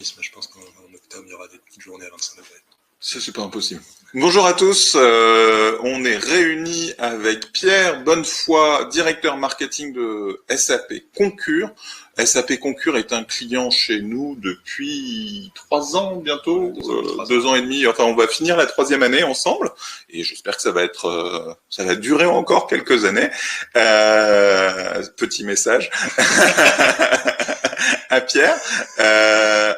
Je pense qu'en octobre, il y aura des petites journées à 25 degrés. C'est pas impossible. Bonjour à tous, on est réunis avec Pierre Bonnefoy, directeur marketing de SAP Concur. SAP Concur est un client chez nous depuis 3 ans bientôt, 2 ans et demi. Enfin, on va finir la 3e année ensemble et j'espère que ça va durer encore quelques années. Petit message à Pierre.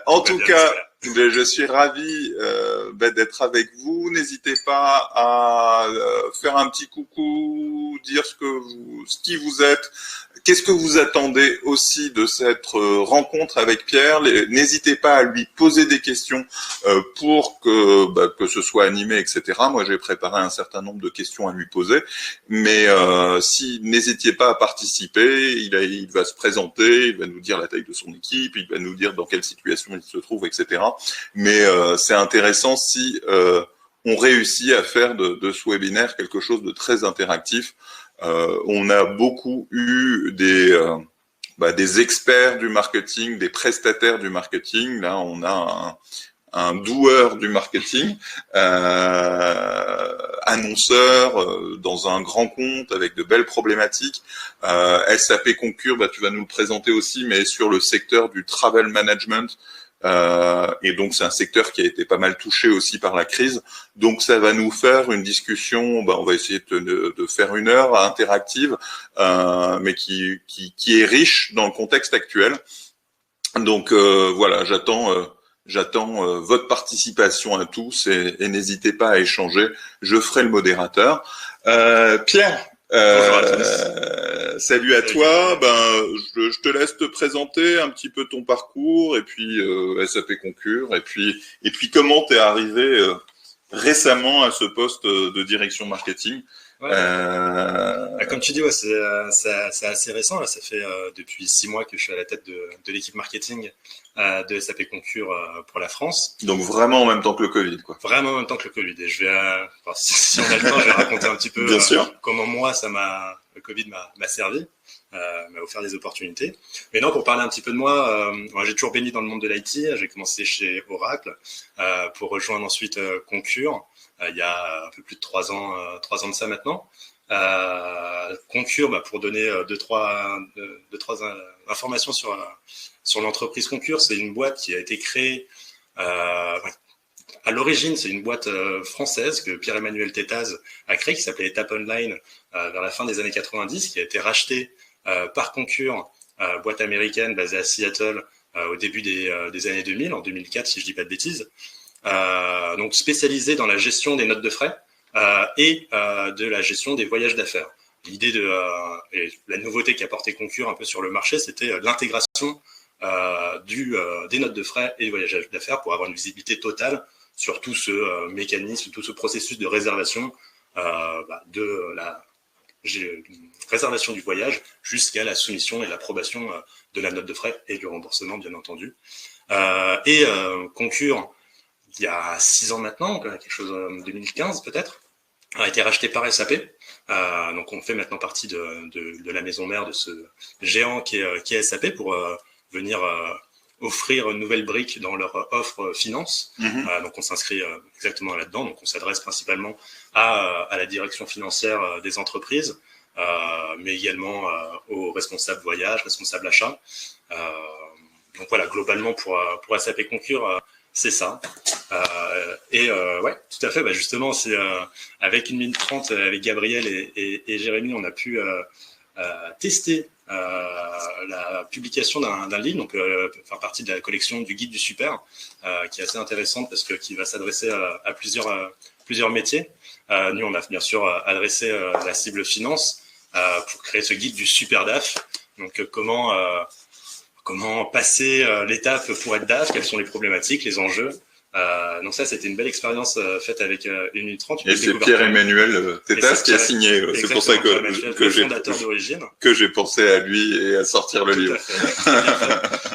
En tout cas, je suis ravi d'être avec vous. N'hésitez pas à faire un petit coucou, dire qui vous êtes, qu'est-ce que vous attendez aussi de cette rencontre avec Pierre. N'hésitez pas à lui poser des questions pour que ce soit animé, etc. Moi, j'ai préparé un certain nombre de questions à lui poser, mais n'hésitez pas à participer. Il va se présenter, il va nous dire la taille de son équipe, il va nous dire dans quelle situation il se trouve, etc. Mais c'est intéressant si on réussit à faire de ce webinaire quelque chose de très interactif. On a beaucoup eu des experts du marketing, des prestataires du marketing. Là, on a un doueur du marketing, annonceur dans un grand compte avec de belles problématiques. SAP Concur, tu vas nous le présenter aussi, mais sur le secteur du travel management. Et donc c'est un secteur qui a été pas mal touché aussi par la crise. Donc ça va nous faire une discussion. On va essayer de faire 1 heure interactive, mais qui est riche dans le contexte actuel. Donc voilà, j'attends votre participation à tous et n'hésitez pas à échanger. Je ferai le modérateur. Pierre. Salut à toi. Je te laisse te présenter un petit peu ton parcours et puis SAP Concur et puis comment t'es arrivé récemment à ce poste de direction marketing. Comme tu dis, c'est assez récent. Là, ça fait depuis 6 mois que je suis à la tête de l'équipe marketing de SAP Concur pour la France. Donc vraiment en même temps que le Covid, quoi. Vraiment en même temps que le Covid. Et je vais, si on a le temps, je vais raconter un petit peu comment moi le Covid m'a servi, m'a offert des opportunités. Mais non, pour parler un petit peu de moi, j'ai toujours baigné dans le monde de l'IT. J'ai commencé chez Oracle pour rejoindre ensuite Concur. Il y a un peu plus de 3 ans de ça maintenant. Concur, pour donner deux, trois informations sur l'entreprise Concur, c'est une boîte qui a été créée. À l'origine, c'est une boîte française que Pierre-Emmanuel Tétaz a créée, qui s'appelait Étape Online vers la fin des années 90, qui a été rachetée par Concur, boîte américaine basée à Seattle au début des années 2000, en 2004 si je dis pas de bêtises. Donc spécialisée dans la gestion des notes de frais et de la gestion des voyages d'affaires. L'idée et la nouveauté qu'apportait Concur un peu sur le marché, c'était l'intégration des notes de frais et des voyages d'affaires pour avoir une visibilité totale sur tout ce mécanisme, tout ce processus de réservation de la réservation du voyage jusqu'à la soumission et l'approbation de la note de frais et du remboursement, bien entendu. Concur, il y a 6 ans maintenant, quelque chose en 2015 peut-être, a été racheté par SAP. Donc on fait maintenant partie de la maison mère de ce géant qui est SAP pour venir offrir une nouvelle brique dans leur offre finance. Donc on s'inscrit exactement là-dedans. Donc on s'adresse principalement à la direction financière des entreprises, mais également aux responsables voyage, responsables achat. Donc voilà, globalement pour SAP Concur, c'est ça. Ouais, tout à fait. Justement, c'est avec 1 minute 30 avec Gabriel et Jérémy, on a pu tester la publication d'un livre, donc faire partie de la collection du guide du super, qui est assez intéressante parce que qui va s'adresser à plusieurs métiers. Nous, on a bien sûr adressé la cible finance pour créer ce guide du super DAF. Donc comment passer l'étape pour être DAF, quelles sont les problématiques, les enjeux. Donc ça, c'était une belle expérience faite avec 1 minute 30. Et c'est Pierre-Emmanuel Tétaz qui a signé. C'est pour ça que j'ai pensé à lui et à sortir le livre.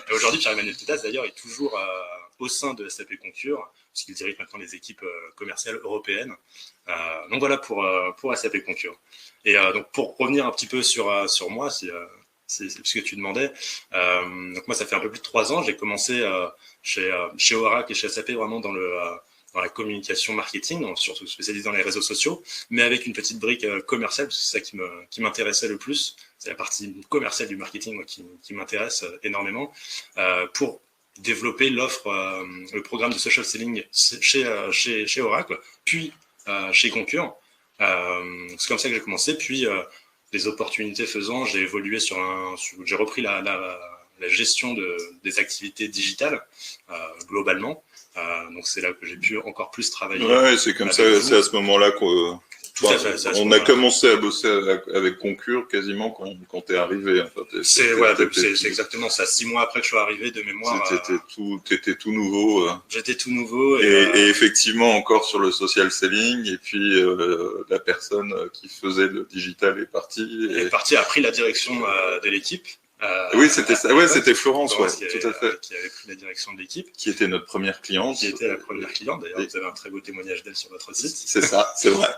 Et aujourd'hui, Pierre-Emmanuel Tétaz, d'ailleurs, est toujours au sein de SAP Concur, puisqu'il dirige maintenant les équipes commerciales européennes. Donc voilà pour SAP Concur. Et donc pour revenir un petit peu sur moi, c'est ce que tu demandais. Donc moi, ça fait un peu plus de 3 ans. J'ai commencé chez Oracle et chez SAP vraiment dans la communication marketing, donc surtout spécialisé dans les réseaux sociaux, mais avec une petite brique commerciale, parce que c'est ça qui m'intéressait le plus. C'est la partie commerciale du marketing moi, qui m'intéresse énormément pour développer l'offre, le programme de social selling chez Oracle, puis chez Concur. C'est comme ça que j'ai commencé. Puis les opportunités faisant, j'ai évolué j'ai repris la gestion des activités digitales globalement. Donc c'est là que j'ai pu encore plus travailler. Ouais, c'est comme ça, c'est à ce moment-là qu'on on a commencé à bosser avec Concur quasiment quand t'es arrivé. Enfin, c'est exactement ça. 6 mois après que je suis arrivé de mémoire. T'étais tout nouveau. J'étais tout nouveau. Et effectivement encore sur le social selling. Et puis la personne qui faisait le digital est partie. A pris la direction de l'équipe. Oui, c'était ça. Ouais, c'était Florence, tout à fait. Qui avait pris la direction de l'équipe. Qui était notre première cliente. Qui était la première cliente. D'ailleurs, vous avez un très beau témoignage d'elle sur votre site. C'est ça, c'est vrai.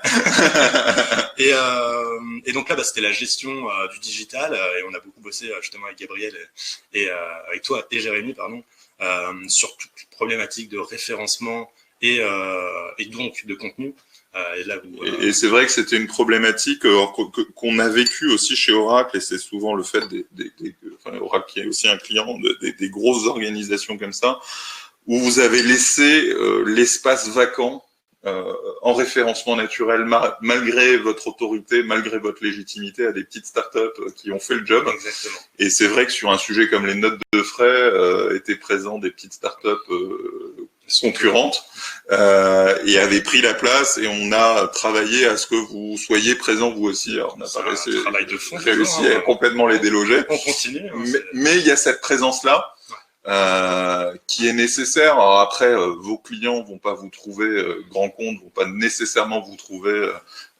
Et donc là, c'était la gestion du digital. Et on a beaucoup bossé justement avec Gabriel et avec toi et Jérémy, pardon, sur toute problématique de référencement et donc de contenu. Et c'est vrai que c'était une problématique qu'on a vécue aussi chez Oracle, et c'est souvent le fait Oracle qui est aussi un client des grosses organisations comme ça, où vous avez laissé l'espace vacant en référencement naturel, malgré votre autorité, malgré votre légitimité, à des petites startups qui ont fait le job. Exactement. Et c'est vrai que sur un sujet comme les notes de frais, étaient présents des petites startups concurrentes et avaient pris la place, et on a travaillé à ce que vous soyez présents vous aussi. Alors, on n'a pas réussi à complètement les déloger. On continue. Mais il y a cette présence-là qui est nécessaire. Alors après, vos clients vont pas vous trouver grand compte, vont pas nécessairement vous trouver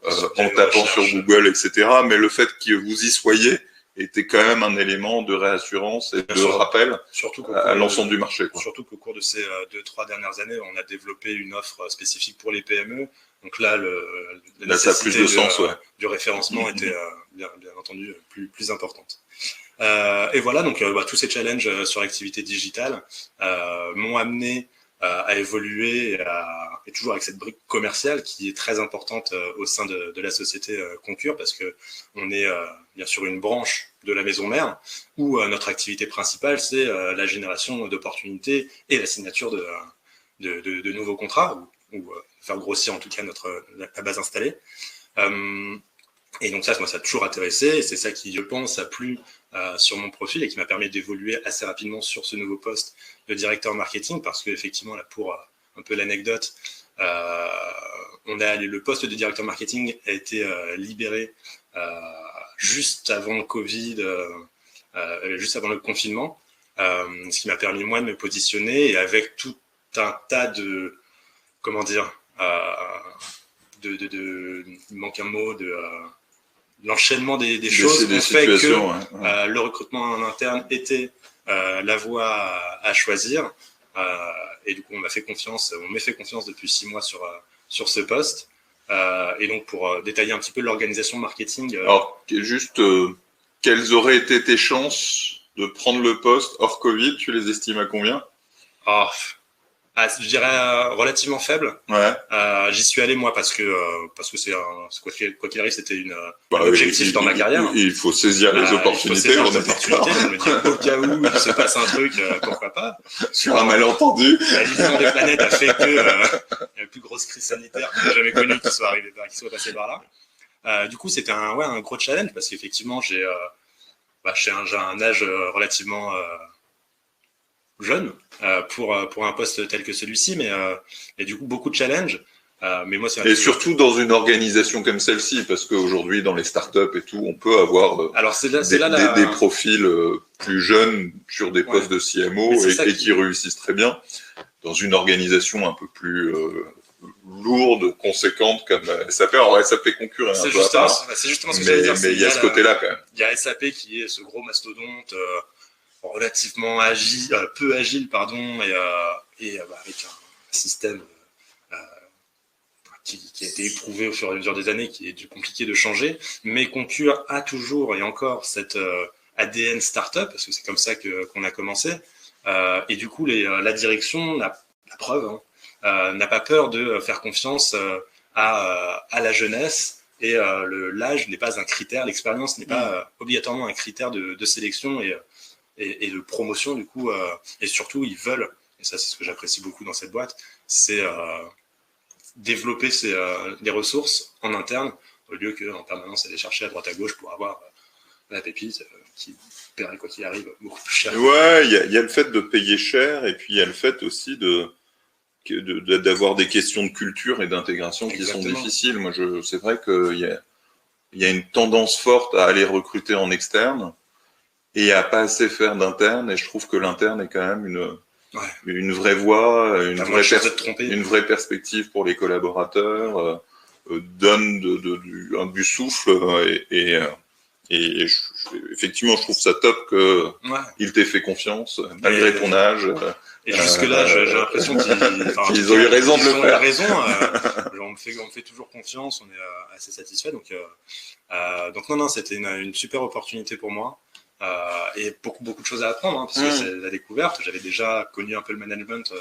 en tapant sur Google, etc. Mais le fait que vous y soyez était quand même un élément de réassurance et de rappel à l'ensemble du marché. Surtout qu'au cours de ces 2-3 dernières années, on a développé une offre spécifique pour les PME. Donc là, la nécessité du référencement était bien entendu plus importante. Et voilà, donc tous ces challenges sur l'activité digitale m'ont amené à évoluer et toujours avec cette brique commerciale qui est très importante au sein de la société Concur, parce que on est bien sûr une branche de la maison mère où notre activité principale c'est la génération d'opportunités et la signature de nouveaux contrats ou faire grossir en tout cas la base installée. Et donc ça, moi, ça a toujours intéressé, et c'est ça qui, je pense, a plu sur mon profil et qui m'a permis d'évoluer assez rapidement sur ce nouveau poste de directeur marketing, parce que effectivement, là, pour un peu l'anecdote, le poste de directeur marketing a été libéré juste avant le Covid, juste avant le confinement, ce qui m'a permis moi de me positionner, et avec tout un tas de, comment dire, il manque un mot, l'enchaînement des choses ont fait que le recrutement en interne était la voie à choisir, et du coup on m'est fait confiance depuis 6 mois sur ce poste, et donc pour détailler un petit peu l'organisation marketing. Alors juste quelles auraient été tes chances de prendre le poste hors Covid? Tu les estimes à combien? Je dirais relativement faible. Ouais. J'y suis allé moi parce que c'est quoi qu'il arrive, c'était un objectif dans ma carrière. Il faut saisir les opportunités. Je me dis au cas où il se passe un truc, pourquoi pas. Sur un malentendu. La division des planètes a fait que la plus grosse crise sanitaire que j'ai jamais connue qui soit passée par là. Du coup, c'était un gros challenge, parce qu'effectivement j'ai un âge relativement jeune pour un poste tel que celui-ci, mais et du coup beaucoup de challenges. Mais moi, et surtout dans une organisation comme celle-ci, parce qu'aujourd'hui dans les startups et tout, on peut avoir des profils plus jeunes sur des postes de CMO et qui réussissent très bien dans une organisation un peu plus lourde, conséquente comme SAP. Alors SAP Concur est un peu à part. C'est justement ce que j'allais dire. Mais il y a ce côté-là quand même. Il y a SAP qui est ce gros mastodonte relativement peu agile, pardon, et avec un système qui a été éprouvé au fur et à mesure des années, qui est compliqué de changer, mais Concur a toujours et encore cette ADN startup, parce que c'est comme ça qu'on a commencé. Et du coup, la direction, la preuve, hein, n'a pas peur de faire confiance à la jeunesse. Et l'âge n'est pas un critère, l'expérience n'est pas obligatoirement un critère de sélection et de promotion, du coup. Et surtout, ils veulent, et ça c'est ce que j'apprécie beaucoup dans cette boîte, c'est développer des ressources en interne, au lieu qu'en permanence aller chercher à droite à gauche pour avoir la pépite qui paierait quoi qu'il arrive beaucoup plus cher. Ouais, il y a le fait de payer cher, et puis il y a le fait aussi d'avoir des questions de culture et d'intégration qui sont difficiles. Moi, c'est vrai qu'il y a une tendance forte à aller recruter en externe et à pas assez faire d'interne, et je trouve que l'interne est quand même une vraie voie, une vraie perspective pour les collaborateurs, donne du souffle, et effectivement, je trouve ça top qu'il t'ait fait confiance, malgré ton âge. Et jusque-là, j'ai l'impression qu'ils ont eu raison de le faire. Ils ont raison. On me fait toujours confiance, on est assez satisfait. Donc non, c'était une super opportunité pour moi. Et beaucoup de choses à apprendre, hein, parce que c'est la découverte. J'avais déjà connu un peu le management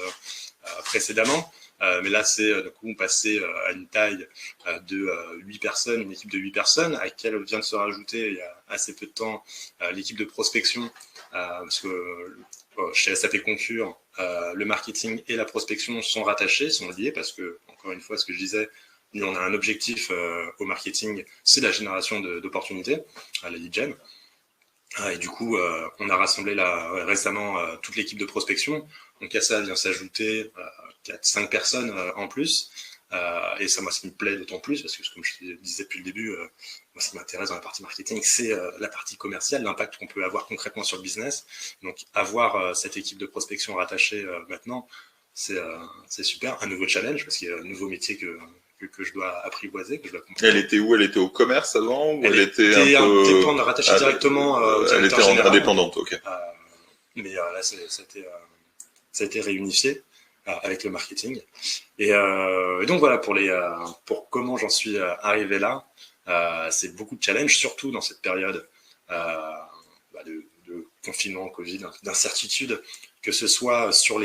précédemment. Mais là, c'est du coup passer à une taille de 8 personnes, une équipe de 8 personnes, à laquelle vient de se rajouter il y a assez peu de temps l'équipe de prospection, parce que chez SAP Concur, le marketing et la prospection sont rattachés, sont liés, parce que, encore une fois, ce que je disais, nous, on a un objectif au marketing, c'est la génération d'opportunités, la lead gen. Et du coup, on a rassemblé récemment toute l'équipe de prospection. Donc à ça vient s'ajouter 4-5 personnes en plus. Et ça, moi, ça me plaît d'autant plus, parce que comme je te disais depuis le début, moi, ce qui m'intéresse dans la partie marketing, c'est la partie commerciale, l'impact qu'on peut avoir concrètement sur le business. Donc avoir cette équipe de prospection rattachée maintenant, c'est super. Un nouveau challenge, parce qu'il y a un nouveau métier que je dois apprivoiser, que je dois comprendre. Elle était où? Elle était au commerce avant, ou elle était rattachée directement au elle était général. Indépendante, ok. Mais là, ça a été réunifié avec le marketing. Et donc voilà, pour comment j'en suis arrivé là, c'est beaucoup de challenges, surtout dans cette période de confinement, Covid, d'incertitude, que ce soit sur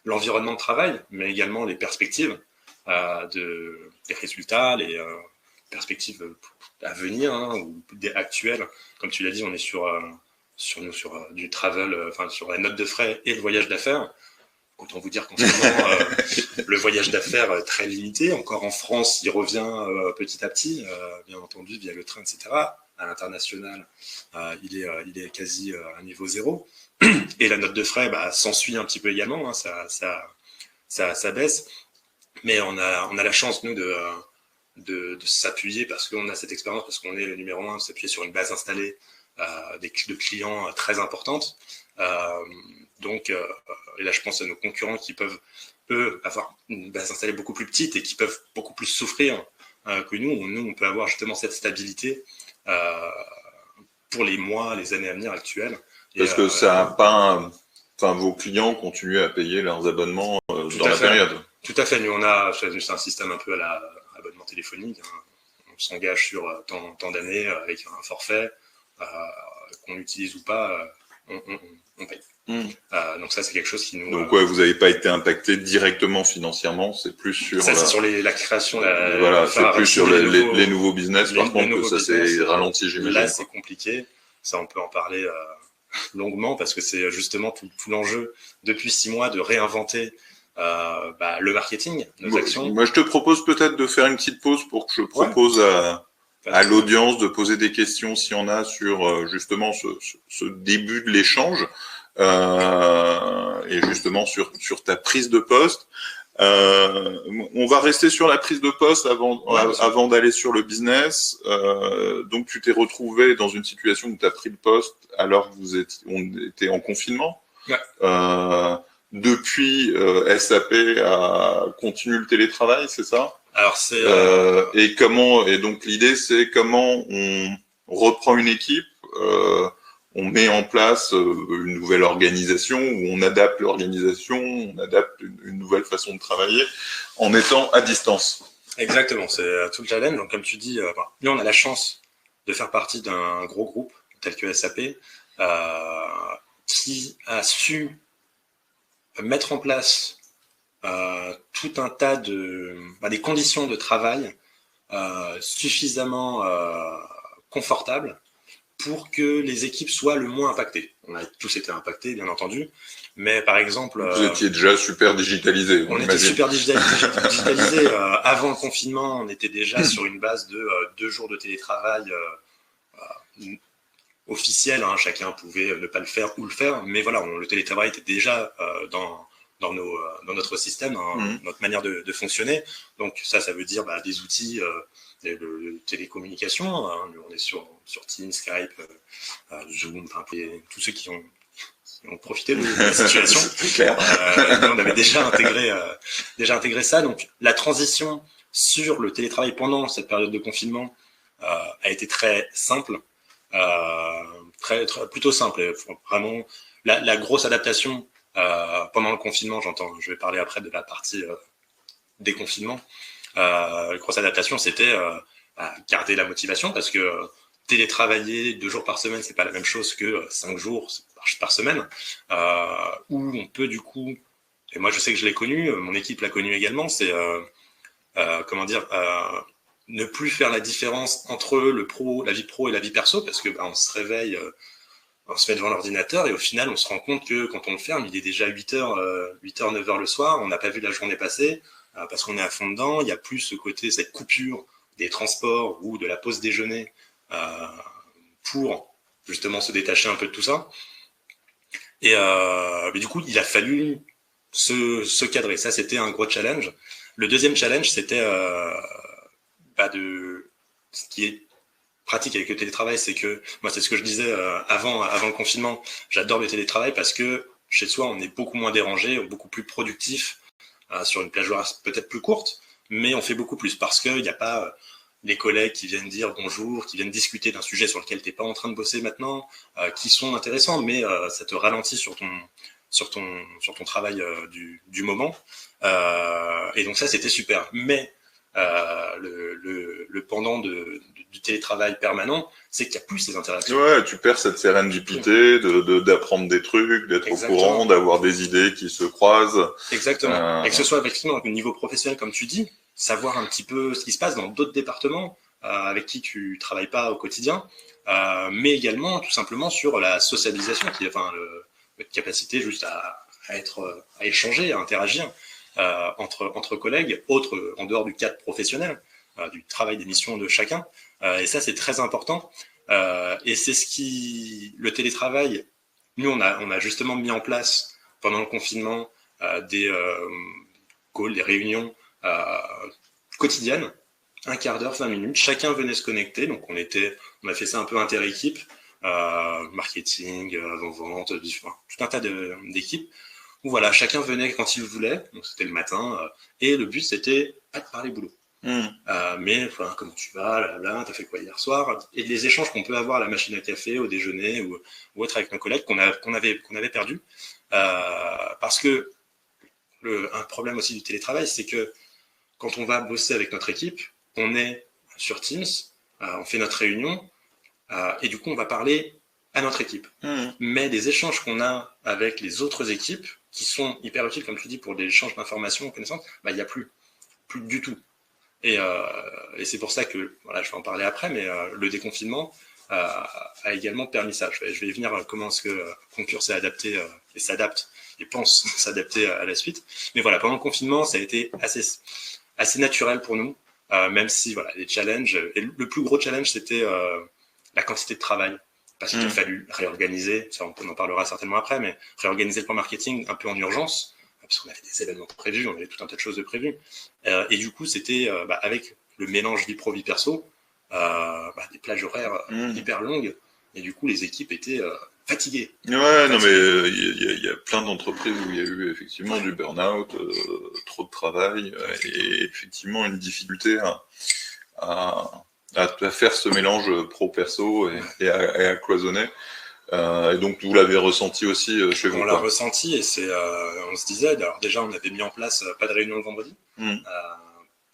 l'environnement de travail, mais également les perspectives. Les résultats, les perspectives à venir, hein, ou actuelles. Comme tu l'as dit, on est sur du travel, sur la note de frais et le voyage d'affaires. Autant vous dire qu'en ce moment, le voyage d'affaires est très limité. Encore en France, il revient petit à petit, bien entendu, via le train, etc. À l'international, il est quasi à niveau zéro. Et la note de frais s'ensuit un petit peu également, hein, ça baisse. Mais on a la chance, nous, de s'appuyer, parce qu'on a cette expérience, parce qu'on est le numéro 1, de s'appuyer sur une base installée de clients très importante. Et là, je pense à nos concurrents qui peuvent, eux, avoir une base installée beaucoup plus petite et qui peuvent beaucoup plus souffrir que nous. Nous, on peut avoir justement cette stabilité pour les mois, les années à venir actuelles. Parce que ça n'a pas... vos clients continuent à payer leurs abonnements dans la période. Tout à fait. Nous, c'est un système un peu à l'abonnement téléphonique. Hein. On s'engage sur tant d'années avec un forfait qu'on utilise ou pas, on paye. Donc ça, c'est quelque chose qui nous... Donc vous n'avez pas été impacté directement financièrement, c'est plus sur... Ça, c'est sur la création... Voilà, c'est plus sur les nouveaux business, par contre, que ça s'est ralenti, j'imagine. Là, c'est compliqué. Ça, on peut en parler longuement, parce que c'est justement tout l'enjeu, depuis 6 mois, de réinventer le marketing, nos actions. Moi, je te propose peut-être de faire une petite pause pour que je propose à l'audience de poser des questions s'il y en a sur justement ce début de l'échange et justement sur ta prise de poste. On va rester sur la prise de poste avant d'aller sur le business. Donc, tu t'es retrouvé dans une situation où tu as pris le poste alors que on était en confinement. Ouais. Depuis, SAP a continué le télétravail, c'est ça? Alors c'est et donc l'idée c'est comment on reprend une équipe, on met en place une nouvelle organisation, où on adapte l'organisation, on adapte une nouvelle façon de travailler en étant à distance. Exactement, c'est tout le challenge. Donc comme tu dis, nous on a la chance de faire partie d'un gros groupe tels que SAP, qui a su mettre en place tout un tas des conditions de travail suffisamment confortables pour que les équipes soient le moins impactées. On a tous été impactés, bien entendu, mais par exemple... Vous étiez déjà super digitalisé. On était super digitalisé. Avant le confinement, on était déjà sur une base de 2 jours de télétravail officiel. Hein, chacun pouvait ne pas le faire ou le faire, mais voilà, le télétravail était déjà dans notre système, hein, notre manière de fonctionner. Donc ça veut dire des outils de télécommunication. Hein, on est sur Teams, Skype, Zoom, tous ceux qui ont profité de la situation. C'est clair. On avait déjà intégré ça. Donc la transition sur le télétravail pendant cette période de confinement a été très simple, plutôt simple. Vraiment, la grosse adaptation pendant le confinement, je vais parler après de la partie déconfinement. La grosse adaptation, c'était garder la motivation, parce que télétravailler 2 jours par semaine, c'est pas la même chose que 5 jours par semaine, où on peut du coup, et moi je sais que je l'ai connu, mon équipe l'a connu également, c'est ne plus faire la différence entre la vie pro et la vie perso, parce que on se réveille, on se met devant l'ordinateur et au final on se rend compte que quand on le ferme, il est déjà 8h, 9h le soir, on n'a pas vu la journée passer, parce qu'on est à fond dedans. Il n'y a plus cette coupure des transports ou de la pause déjeuner pour justement se détacher un peu de tout ça. Et mais du coup, il a fallu se cadrer. Ça, c'était un gros challenge. Le deuxième challenge, c'était ce qui est pratique avec le télétravail, c'est que moi, c'est ce que je disais avant le confinement. J'adore le télétravail parce que chez soi, on est beaucoup moins dérangé, beaucoup plus productif, sur une plage horaire peut-être plus courte, mais on fait beaucoup plus parce qu'il n'y a pas les collègues qui viennent dire bonjour, qui viennent discuter d'un sujet sur lequel tu n'es pas en train de bosser maintenant, qui sont intéressants, mais ça te ralentit sur ton travail du moment. Et donc ça, c'était super. Mais le pendant du télétravail permanent, c'est qu'il n'y a plus ces interactions. Ouais, tu perds cette sérendipité d'apprendre des trucs, d'être au courant, d'avoir des idées qui se croisent. Exactement. Et que ce soit effectivement au niveau professionnel, comme tu dis, savoir un petit peu ce qui se passe dans d'autres départements avec qui tu travailles pas au quotidien, mais également tout simplement sur la sociabilisation, notre capacité juste à échanger, à interagir entre collègues, autres en dehors du cadre professionnel, du travail des missions de chacun. Et ça, c'est très important. Et c'est le télétravail, nous, on a justement mis en place pendant le confinement des calls, des réunions quotidiennes, 15 minutes, 20 minutes. Chacun venait se connecter. Donc, on a fait ça un peu inter-équipe, marketing, avant-vente, tout un tas d'équipes. Où voilà, chacun venait quand il voulait. Donc, c'était le matin. Et le but, c'était pas de parler boulot. Mais comment tu vas, t'as fait quoi hier soir, et les échanges qu'on peut avoir à la machine à café, au déjeuner ou autre avec nos collègues qu'on avait perdu, parce que un problème aussi du télétravail, c'est que quand on va bosser avec notre équipe, on est sur Teams, on fait notre réunion, et du coup on va parler à notre équipe. Mais les échanges qu'on a avec les autres équipes, qui sont hyper utiles, comme tu dis, pour des échanges d'informations, connaissances, il n'y a plus du tout. Et c'est pour ça que, voilà, je vais en parler après, mais le déconfinement a également permis ça. Je vais venir comment est-ce que Concur s'est adapté et s'adapte et pense s'adapter à la suite. Mais voilà, pendant le confinement, ça a été assez naturel pour nous, même si voilà, les challenges, et le plus gros challenge, c'était la quantité de travail. Parce qu'il a fallu réorganiser, ça on en parlera certainement après, mais réorganiser le plan marketing un peu en urgence, parce qu'on avait des événements prévus, on avait tout un tas de choses de prévues. Et du coup, c'était avec le mélange vie pro, vie perso, des plages horaires hyper longues, et du coup, les équipes étaient fatiguées. Ouais, non, mais il y a plein d'entreprises où il y a eu effectivement du burn-out, trop de travail, et effectivement une difficulté à faire ce mélange pro-perso et à cloisonner. Et donc vous l'avez ressenti aussi chez vous? On l'a ressenti, et on se disait, alors déjà on avait mis en place pas de réunion le vendredi,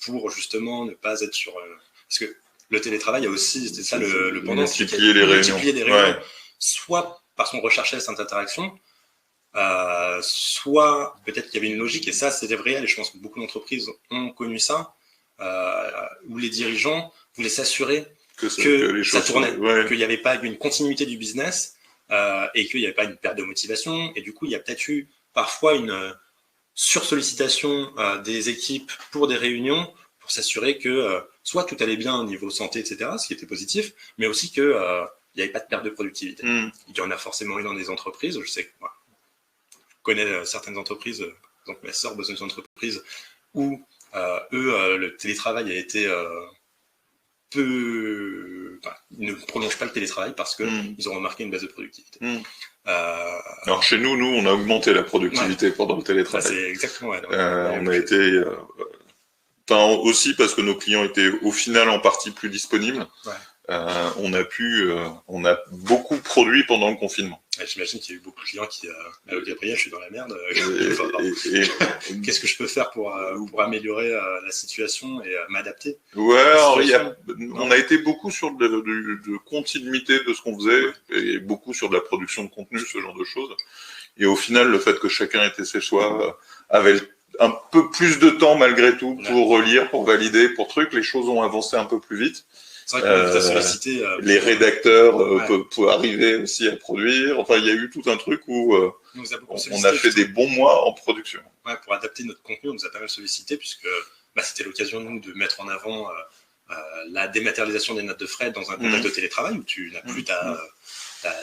pour justement ne pas être sur... parce que le télétravail a aussi, c'était ça le pendant, multiplier les réunions. Multiplier des réunions, soit parce qu'on recherchait cette interaction, soit peut-être qu'il y avait une logique, et ça c'était réel, et je pense que beaucoup d'entreprises ont connu ça, où les dirigeants voulaient s'assurer que ça tournait, qu'il n'y avait pas une continuité du business, et qu'il n'y avait pas une perte de motivation, et du coup il y a peut-être eu parfois une sursollicitation des équipes pour des réunions, pour s'assurer que soit tout allait bien au niveau santé, etc., ce qui était positif, mais aussi que il n'y avait pas de perte de productivité. Il y en a forcément eu dans des entreprises, je sais que je connais certaines entreprises, par exemple ma sœur bosse dans une entreprise où le télétravail a été ils ne prolongent pas le télétravail parce qu'ils ont remarqué une baisse de productivité. Alors chez nous, on a augmenté la productivité pendant le télétravail. C'est exactement. On a été, aussi parce que nos clients étaient au final en partie plus disponibles. On a beaucoup produit pendant le confinement. J'imagine qu'il y a eu beaucoup de clients qui Gabriel, je suis dans la merde. Qu'est-ce que je peux faire pour améliorer la situation et m'adapter? On a été beaucoup sur de continuité de ce qu'on faisait et beaucoup sur de la production de contenu, ce genre de choses. Et au final, le fait que chacun était chez soi avait un peu plus de temps malgré tout pour relire, pour valider, pour trucs. Les choses ont avancé un peu plus vite. C'est vrai qu'on vous a sollicité. Les rédacteurs peuvent arriver aussi à produire. Enfin, il y a eu tout un truc où on a fait des bons mois en production. Pour adapter notre contenu, on nous a pas mal sollicité puisque c'était l'occasion nous de mettre en avant la dématérialisation des notes de frais dans un contexte de télétravail où tu n'as plus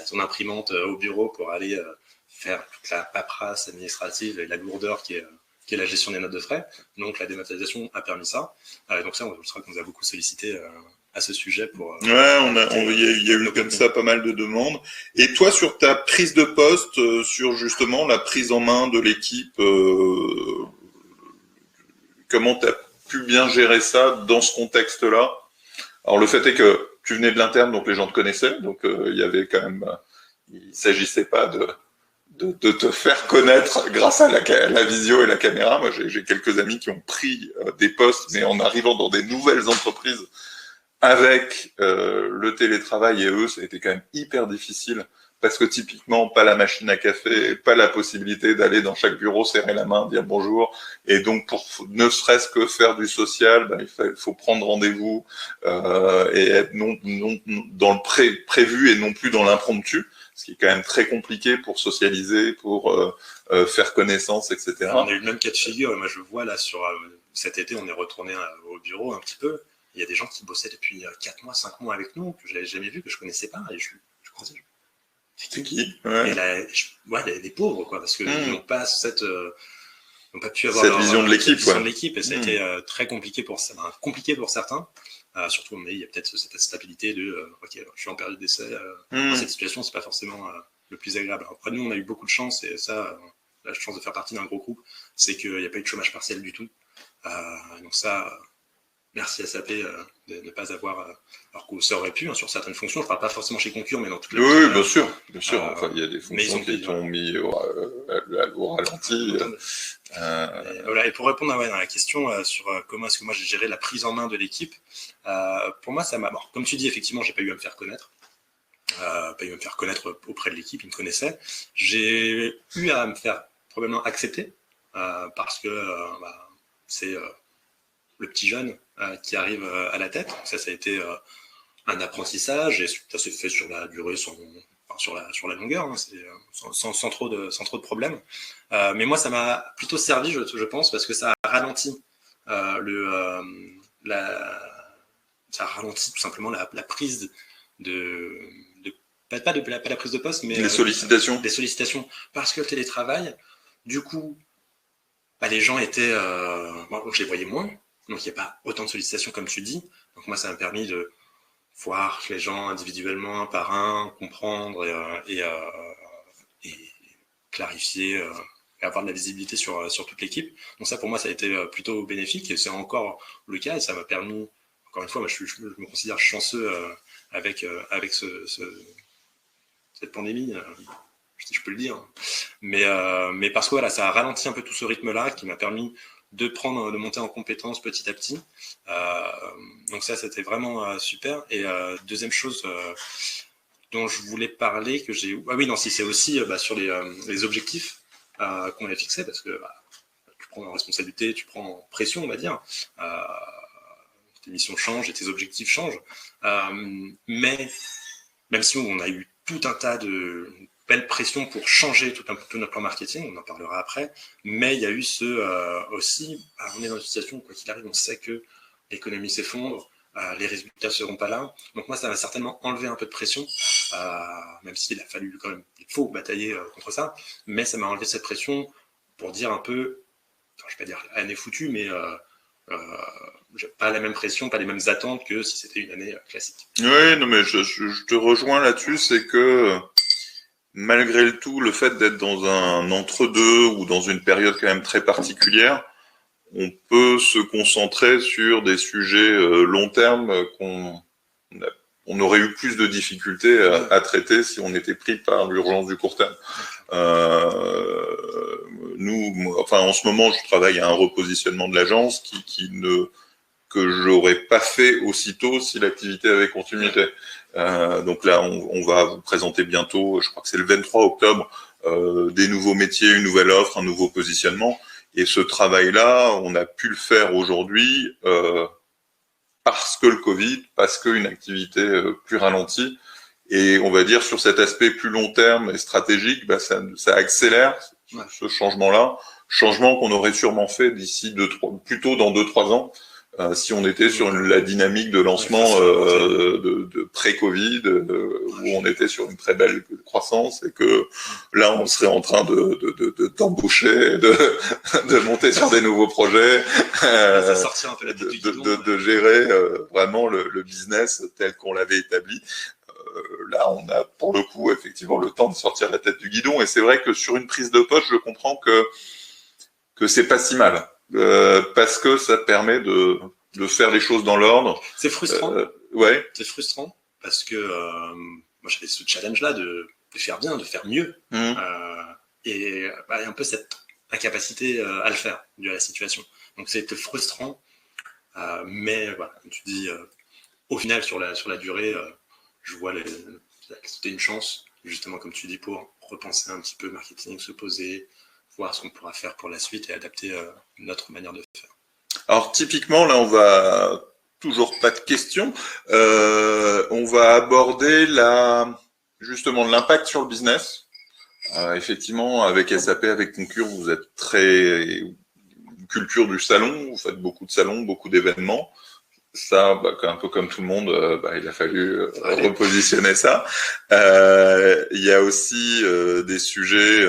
ton imprimante au bureau pour aller faire toute la paperasse administrative et la lourdeur qui est la gestion des notes de frais. Donc la dématérialisation a permis ça. Donc ça, je crois qu'on nous a beaucoup sollicité à ce sujet pour. Il y a eu comme ça pas mal de demandes. Et toi, sur ta prise de poste, sur justement la prise en main de l'équipe, comment tu as pu bien gérer ça dans ce contexte-là? Alors le fait est que tu venais de l'interne, donc les gens te connaissaient, donc il y avait quand même, il s'agissait pas de te faire connaître grâce à la visio et la caméra. Moi, j'ai quelques amis qui ont pris des postes, mais en arrivant dans des nouvelles entreprises avec le télétravail, et eux, ça a été quand même hyper difficile parce que typiquement, pas la machine à café, pas la possibilité d'aller dans chaque bureau, serrer la main, dire bonjour. Et donc, pour ne serait-ce que faire du social, il faut prendre rendez-vous et être non dans le prévu et non plus dans l'impromptu, ce qui est quand même très compliqué pour socialiser, pour faire connaissance, etc. On a eu le même cas de figure. Moi, je vois là sur cet été, on est retourné au bureau un petit peu. Il y a des gens qui bossaient depuis 4 mois, 5 mois avec nous, que je n'avais jamais vu, que je connaissais pas. Et je croisais. C'est qui? Et là, des pauvres, quoi, parce qu'ils n'ont pas n'ont pas pu avoir cette vision de l'équipe. Et ça a été très compliqué pour certains. Surtout, mais il y a peut-être cette stabilité de ok, je suis en période d'essai. Dans cette situation, c'est pas forcément le plus agréable. Après, nous, on a eu beaucoup de chance, et ça, la chance de faire partie d'un gros groupe, c'est qu'il n'y a pas eu de chômage partiel du tout. Donc ça. Merci à SAP de ne pas avoir, alors que ça aurait pu sur certaines fonctions, je ne parle pas forcément chez Concur, mais dans toutes les Oui, bien sûr. Enfin, il y a des fonctions qui t'ont mis au ralenti. Et pour répondre à la question sur comment est-ce que moi j'ai géré la prise en main de l'équipe, pour moi, ça m'a. Comme tu dis, effectivement, j'ai pas eu à me faire connaître. Pas eu à me faire connaître auprès de l'équipe, ils me connaissaient. J'ai eu à me faire probablement accepter, parce que c'est le petit jeune qui arrive à la tête. Ça a été un apprentissage, et ça s'est fait sur la durée, sur la longueur, sans trop de problèmes. Mais moi, ça m'a plutôt servi, je pense, parce que ça a ralenti ça a ralenti tout simplement la prise pas la prise de poste, mais les sollicitations. Des sollicitations, parce que le télétravail, du coup, les gens étaient, je les voyais moins. Donc, il n'y a pas autant de sollicitations comme tu dis. Donc, moi, ça m'a permis de voir les gens individuellement, un par un, comprendre et clarifier et avoir de la visibilité sur toute l'équipe. Donc, ça, pour moi, ça a été plutôt bénéfique, et c'est encore le cas. Et ça m'a permis, encore une fois, moi, je me considère chanceux avec cette pandémie, si je peux le dire. Mais parce que ça a ralenti un peu tout ce rythme-là qui m'a permis de monter en compétences petit à petit. Donc ça, c'était vraiment super. Et deuxième chose dont je voulais parler, que j'ai... Ah oui, non, si c'est aussi sur les objectifs qu'on avait fixés, parce que tu prends en responsabilité, tu prends en pression, on va dire. Tes missions changent et tes objectifs changent. Mais même si on a eu tout un tas de belles pressions pour changer tout un peu notre plan marketing, on en parlera après, mais il y a eu aussi, on est dans une situation où quoi qu'il arrive, on sait que l'économie s'effondre, les résultats ne seront pas là. Donc moi, ça m'a certainement enlevé un peu de pression, même s'il a fallu quand même, il faut batailler contre ça, mais ça m'a enlevé cette pression pour dire un peu, enfin, je ne vais pas dire l'année foutue, mais pas la même pression, pas les mêmes attentes que si c'était une année classique. Oui, non, mais je te rejoins là-dessus, c'est que malgré le tout, le fait d'être dans un entre-deux ou dans une période quand même très particulière, on peut se concentrer sur des sujets long terme on aurait eu plus de difficultés à traiter si on était pris par l'urgence du court terme. En ce moment, je travaille à un repositionnement de l'agence que j'aurais pas fait aussitôt si l'activité avait continuité. Donc là, on va vous présenter bientôt, je crois que c'est le 23 octobre, des nouveaux métiers, une nouvelle offre, un nouveau positionnement. Et ce travail-là, on a pu le faire aujourd'hui parce que le Covid, parce qu'une activité plus ralentie. Et on va dire sur cet aspect plus long terme et stratégique, ça accélère ce changement-là. Changement qu'on aurait sûrement fait plutôt dans 2-3 ans. Si on était sur la dynamique de lancement de pré-Covid, où on était sur une très belle croissance et que là on serait en train d'embaucher, de monter sur des nouveaux projets, de gérer vraiment le business tel qu'on l'avait établi. Là, on a pour le coup effectivement le temps de sortir la tête du guidon et c'est vrai que sur une prise de poste, je comprends que c'est pas si mal. Parce que ça permet de faire les choses dans l'ordre. C'est frustrant. Ouais. C'est frustrant parce que moi j'avais ce challenge-là de faire bien, de faire mieux, et un peu cette incapacité à le faire dû à la situation. Donc c'était frustrant, mais voilà, comme tu dis, au final sur la durée, je vois que c'était une chance, justement comme tu dis, pour repenser un petit peu marketing, se poser, voir ce qu'on pourra faire pour la suite et adapter notre manière de faire. Alors typiquement, là, on va toujours pas de questions. On va aborder justement l'impact sur le business. Effectivement, avec SAP, avec Concur, vous êtes très culture du salon. Vous faites beaucoup de salons, beaucoup d'événements. Ça, un peu comme tout le monde, il a fallu repositionner ça. Il y a aussi des sujets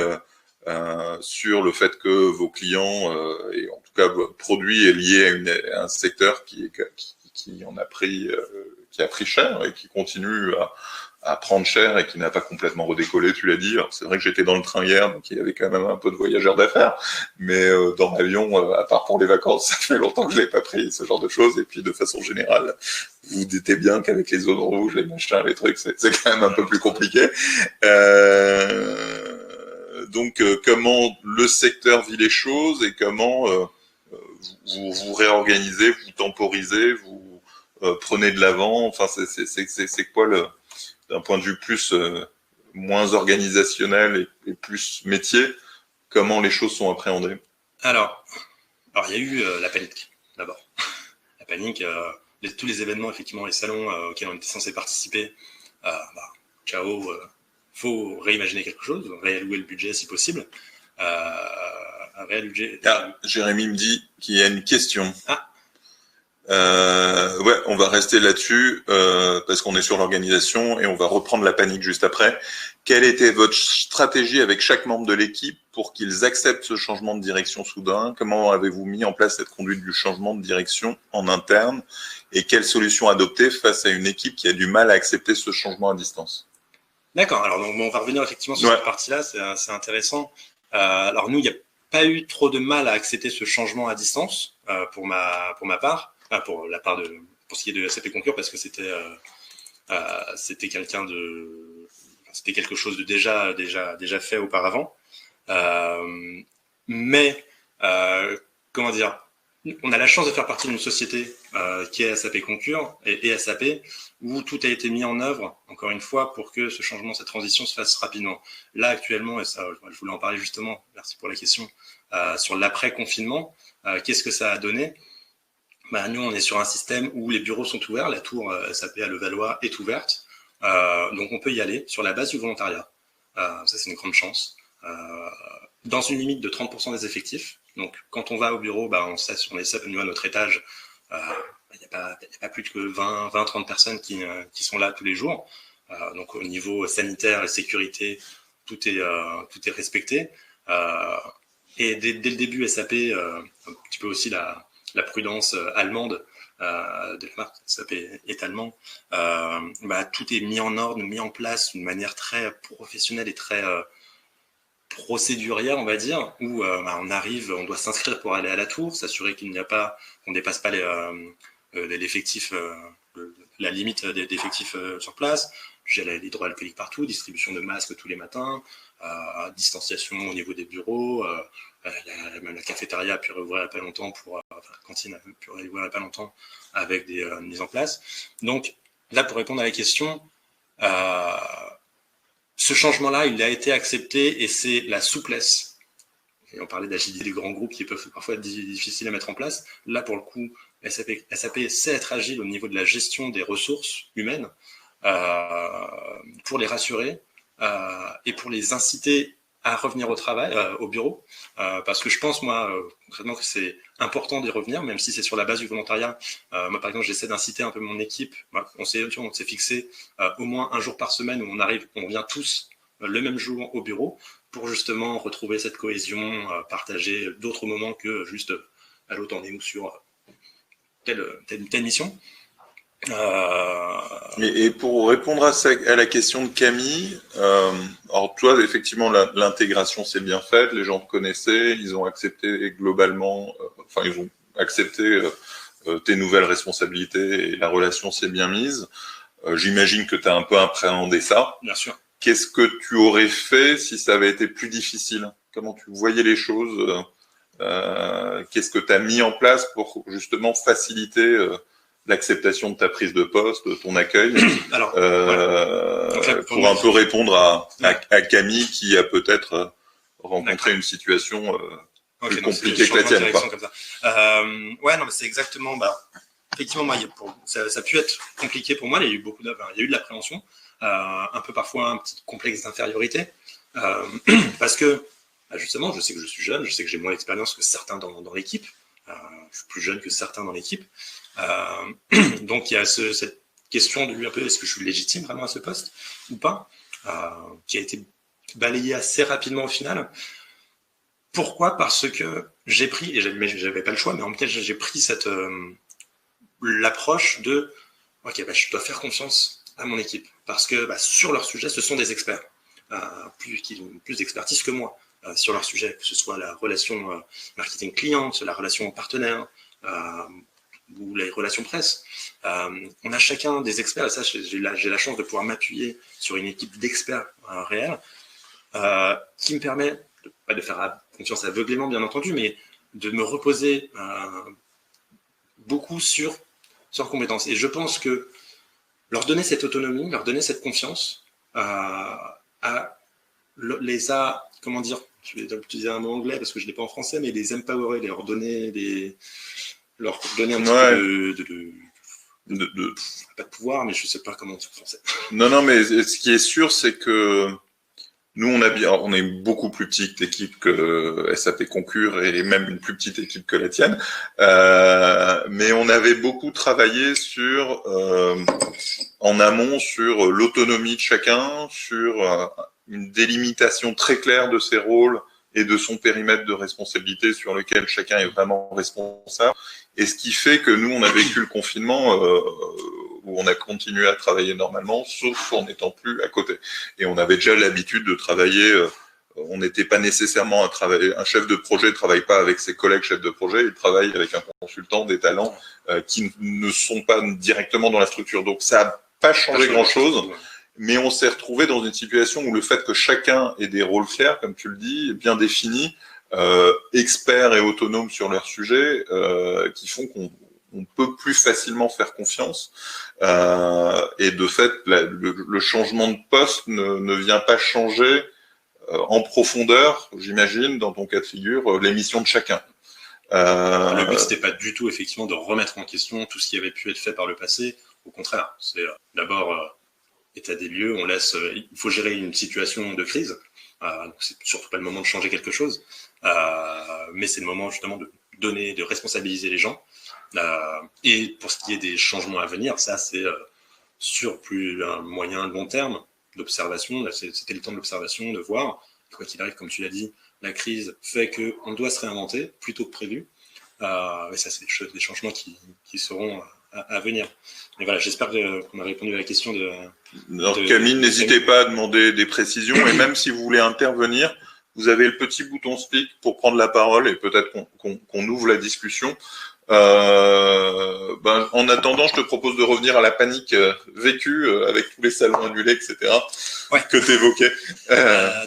sur le fait que vos clients, et en tout cas votre produit est lié à un secteur qui en a pris, qui a pris cher et qui continue à prendre cher et qui n'a pas complètement redécollé, tu l'as dit. Alors, c'est vrai que j'étais dans le train hier, donc il y avait quand même un peu de voyageurs d'affaires, mais dans l'avion, à part pour les vacances, ça fait longtemps que je l'ai pas pris, ce genre de choses. Et puis de façon générale, vous vous doutez bien qu'avec les zones rouges, les machins, les trucs, c'est quand même un peu plus compliqué. Donc, comment le secteur vit les choses et comment vous réorganisez, vous temporisez, vous prenez de l'avant. Enfin, c'est quoi d'un point de vue plus moins organisationnel et plus métier, comment les choses sont appréhendées? Alors il y a eu la panique d'abord. La panique, tous les événements, effectivement, les salons auxquels on était censé participer, ciao, faut réimaginer quelque chose, réallouer le budget si possible. Jérémy me dit qu'il y a une question. On va rester là-dessus parce qu'on est sur l'organisation et on va reprendre la panique juste après. Quelle était votre stratégie avec chaque membre de l'équipe pour qu'ils acceptent ce changement de direction soudain? Comment avez-vous mis en place cette conduite du changement de direction en interne et quelles solutions adopter face à une équipe qui a du mal à accepter ce changement à distance? D'accord. Alors donc, on va revenir effectivement sur cette partie-là, c'est intéressant. Alors nous, il n'y a pas eu trop de mal à accepter ce changement à distance pour ma part. Pour ce qui est de SAP Concur, parce que c'était c'était quelque chose de déjà fait auparavant. Mais comment dire, on a la chance de faire partie d'une société qui est SAP Concur et SAP, où tout a été mis en œuvre, encore une fois, pour que ce changement, cette transition se fasse rapidement. Là, actuellement, et ça, je voulais en parler justement, merci pour la question, sur l'après-confinement, qu'est-ce que ça a donné? Nous, on est sur un système où les bureaux sont ouverts, la tour SAP à Levallois est ouverte, donc on peut y aller sur la base du volontariat. Ça, c'est une grande chance. Dans une limite de 30% des effectifs. Donc, quand on va au bureau, on sait sur les SAP, nous, à notre étage, il n'y a pas plus que 20-30 personnes qui sont là tous les jours. Donc, au niveau sanitaire et sécurité, tout est respecté. Et dès le début, SAP, un petit peu aussi la prudence allemande de la marque, SAP est allemand, tout est mis en ordre, mis en place d'une manière très professionnelle et très procédurière, on va dire, où on arrive, on doit s'inscrire pour aller à la tour, s'assurer qu'on dépasse pas l'effectif, la limite d'effectifs sur place, gel hydroalcoolique partout, distribution de masques tous les matins, distanciation au niveau des bureaux, même la cafétéria a pu rouvrir il n'y a pas longtemps la cantine a pu rouvrir il n'y a pas longtemps avec des mises en place. Donc là, pour répondre à la question, ce changement-là, il a été accepté et c'est la souplesse. Et on parlait d'agilité des grands groupes qui peuvent parfois être difficiles à mettre en place. Là, pour le coup, SAP sait être agile au niveau de la gestion des ressources humaines pour les rassurer et pour les inciter à revenir au travail, au bureau, parce que je pense, moi, concrètement, que c'est important d'y revenir, même si c'est sur la base du volontariat. Moi, par exemple, j'essaie d'inciter un peu mon équipe. On s'est fixé au moins un jour par semaine où on vient tous le même jour au bureau pour justement retrouver cette cohésion, partager d'autres moments que juste allô, attendez-nous sur telle mission. Et pour répondre à la question de Camille, alors toi, effectivement, l'intégration s'est bien faite, les gens te connaissaient, ils ont accepté globalement, ils ont accepté tes nouvelles responsabilités et la relation s'est bien mise. J'imagine que tu as un peu appréhendé ça. Bien sûr. Qu'est-ce que tu aurais fait si ça avait été plus difficile? Comment tu voyais les choses? Qu'est-ce que tu as mis en place pour justement faciliter l'acceptation de ta prise de poste, ton accueil, alors, pour un peu répondre à Camille qui a peut-être rencontré une situation plus compliquée que la tienne. Comme ça. Non, mais c'est exactement. Effectivement, moi, ça a pu être compliqué pour moi. Il y a eu il y a eu de l'appréhension, un peu parfois un petit complexe d'infériorité, parce que justement, je sais que je suis jeune, je sais que j'ai moins d'expérience que certains dans l'équipe. Je suis plus jeune que certains dans l'équipe. Donc il y a cette question de lui un peu est-ce que je suis légitime vraiment à ce poste ou pas, qui a été balayée assez rapidement au final. Pourquoi? Parce que j'ai pris, et j'avais pas le choix, mais en même temps j'ai pris l'approche de ok, je dois faire confiance à mon équipe parce que sur leur sujet ce sont des experts qui ont plus d'expertise que moi sur leur sujet, que ce soit la relation marketing client, la relation partenaire ou les relations presse. On a chacun des experts, et ça, j'ai la chance de pouvoir m'appuyer sur une équipe d'experts réels qui me permet pas de faire confiance aveuglément, bien entendu, mais de me reposer beaucoup sur leurs compétences. Et je pense que leur donner cette autonomie, leur donner cette confiance, les a, comment dire, je vais utiliser un mot anglais parce que je ne l'ai pas en français, mais les empowerer, leur donner un petit peu pas de pouvoir, mais je ne sais pas comment on dit en français. Non, mais ce qui est sûr, c'est que nous, on est beaucoup plus petite équipe que SAP Concur et même une plus petite équipe que la tienne. Mais on avait beaucoup travaillé en amont sur l'autonomie de chacun, sur une délimitation très claire de ses rôles et de son périmètre de responsabilité sur lequel chacun est vraiment responsable. Et ce qui fait que nous, on a vécu le confinement où on a continué à travailler normalement, sauf en n'étant plus à côté. Et on avait déjà l'habitude de travailler, on n'était pas nécessairement un chef de projet ne travaille pas avec ses collègues chefs de projet, il travaille avec un consultant, des talents qui ne sont pas directement dans la structure. Donc ça n'a pas changé grand-chose. Mais on s'est retrouvé dans une situation où le fait que chacun ait des rôles clairs, comme tu le dis, bien définis, experts et autonomes sur leur sujet, qui font qu'on peut plus facilement faire confiance. Et de fait, le changement de poste ne vient pas changer en profondeur, j'imagine, dans ton cas de figure, les missions de chacun. Le but, c'était pas du tout, effectivement, de remettre en question tout ce qui avait pu être fait par le passé. Au contraire, c'est d'abord état des lieux, il faut gérer une situation de crise. Donc c'est surtout pas le moment de changer quelque chose, mais c'est le moment justement de responsabiliser les gens. Et pour ce qui est des changements à venir, ça c'est sur plus un moyen long terme d'observation. Là, c'était le temps de l'observation, de voir. Quoi qu'il arrive, comme tu l'as dit, la crise fait qu'on doit se réinventer plutôt que prévu. Et ça, c'est des changements qui seront à venir. Mais voilà, j'espère qu'on a répondu à la question de... Alors, Camille, n'hésitez pas à demander des précisions, et même si vous voulez intervenir, vous avez le petit bouton speak pour prendre la parole, et peut-être qu'on ouvre la discussion. En attendant, je te propose de revenir à la panique vécue avec tous les salons annulés, etc. Ouais. Que tu évoquais.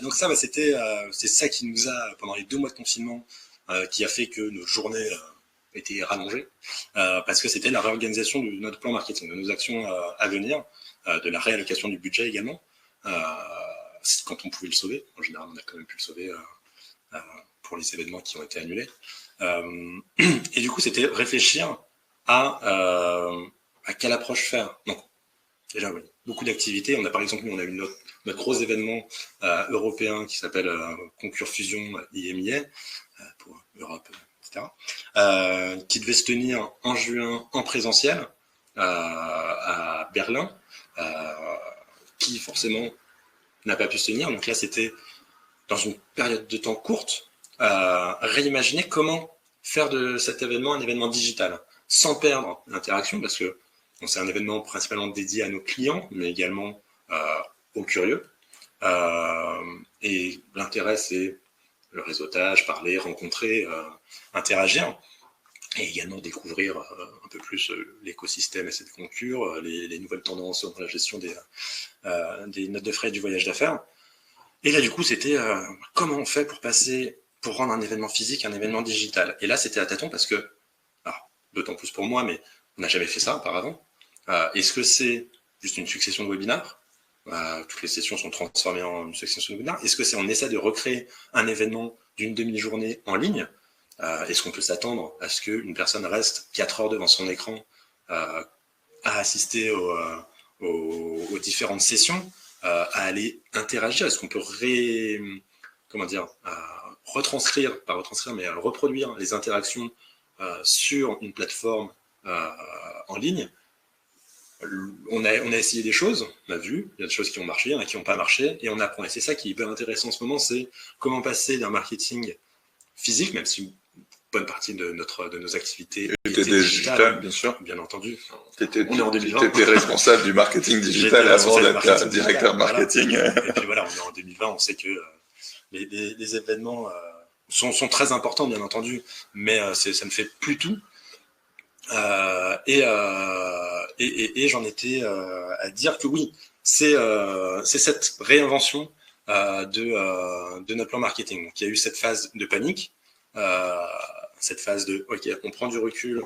Donc ça, c'est ça qui nous a, pendant les 2 mois de confinement, qui a fait que nos journées étaient rallongées, parce que c'était la réorganisation de notre plan marketing, de nos actions à venir, de la réallocation du budget également, quand on pouvait le sauver. En général, on a quand même pu le sauver pour les événements qui ont été annulés. Et du coup, c'était réfléchir à quelle approche faire. Donc, déjà, oui, beaucoup d'activités. On a par exemple, on a eu notre gros événement européen qui s'appelle Concur Fusion IMIA pour Europe, etc., qui devait se tenir en juin en présentiel à Berlin, qui forcément n'a pas pu se tenir. Donc là, c'était dans une période de temps courte, réimaginer comment faire de cet événement un événement digital, sans perdre l'interaction, parce que c'est un événement principalement dédié à nos clients, mais également aux curieux. Et l'intérêt, c'est le réseautage, parler, rencontrer, interagir, et également découvrir un peu plus l'écosystème et cette concure, les nouvelles tendances dans la gestion des notes de frais et du voyage d'affaires. Et là, du coup, c'était comment on fait pour rendre un événement physique un événement digital. Et là, c'était à tâtons parce que, alors, d'autant plus pour moi, mais on n'a jamais fait ça auparavant. Est-ce que c'est juste une succession de webinars ? Toutes les sessions sont transformées en une succession de webinars. Est-ce que c'est on essaie de recréer un événement d'une demi-journée en ligne ? Est-ce qu'on peut s'attendre à ce qu'une personne reste 4 heures devant son écran à assister aux différentes sessions, à aller interagir? Est-ce qu'on peut reproduire les interactions sur une plateforme en ligne? On a essayé des choses, on a vu, il y a des choses qui ont marché, il y en a qui n'ont pas marché, et on apprend. Et c'est ça qui est hyper intéressant en ce moment, c'est comment passer d'un marketing physique, même si une bonne partie de nos activités étaient digitales, bien sûr. Bien entendu. On est en 2020. Tu étais responsable du marketing digital avant d'être directeur marketing. Voilà. Et puis voilà, on est en 2020, on sait que les événements sont très importants, bien entendu, mais ça ne fait plus tout. Et j'en étais à dire que oui, c'est cette réinvention de notre plan marketing. Donc, il y a eu cette phase de panique, cette phase de OK, on prend du recul,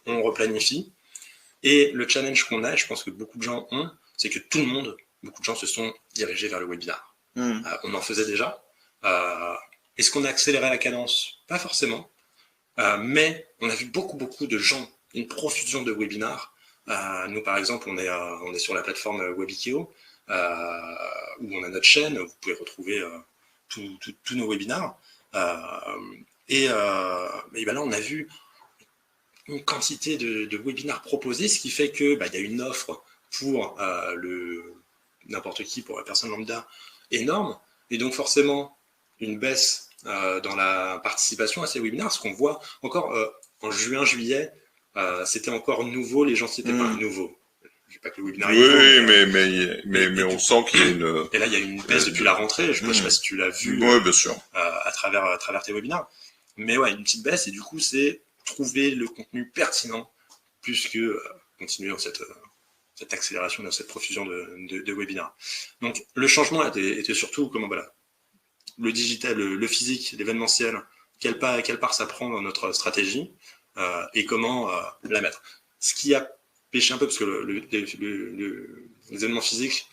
on replanifie. Et le challenge qu'on a, je pense que beaucoup de gens ont, c'est que beaucoup de gens se sont dirigés vers le webinar. On en faisait déjà. Est-ce qu'on a accéléré la cadence? Pas forcément. Mais on a vu beaucoup de gens, une profusion de webinars. Nous, par exemple, on est sur la plateforme Webikeo, où on a notre chaîne, vous pouvez retrouver tous nos webinars. Et ben là, on a vu une quantité de webinars proposés, ce qui fait que il y a une offre pour n'importe qui, pour la personne lambda, énorme. Et donc, forcément, une baisse dans la participation à ces webinars, parce qu'on voit encore en juin, juillet, c'était encore nouveau, les gens c'était pas nouveau. Je sais pas que le webinaire. Oui, mais on sent qu'il y a une. Et là, il y a une baisse depuis la rentrée. Je sais pas si tu l'as vu. Oui, bien sûr. À travers tes webinars. Mais ouais, une petite baisse, et du coup, c'est trouver le contenu pertinent plus que continuer dans cette accélération, dans cette profusion de webinars. Donc, le changement était surtout comment le digital, le physique, l'événementiel quelle part ça prend dans notre stratégie et comment la mettre. Ce qui a pêché un peu, parce que les événements physiques,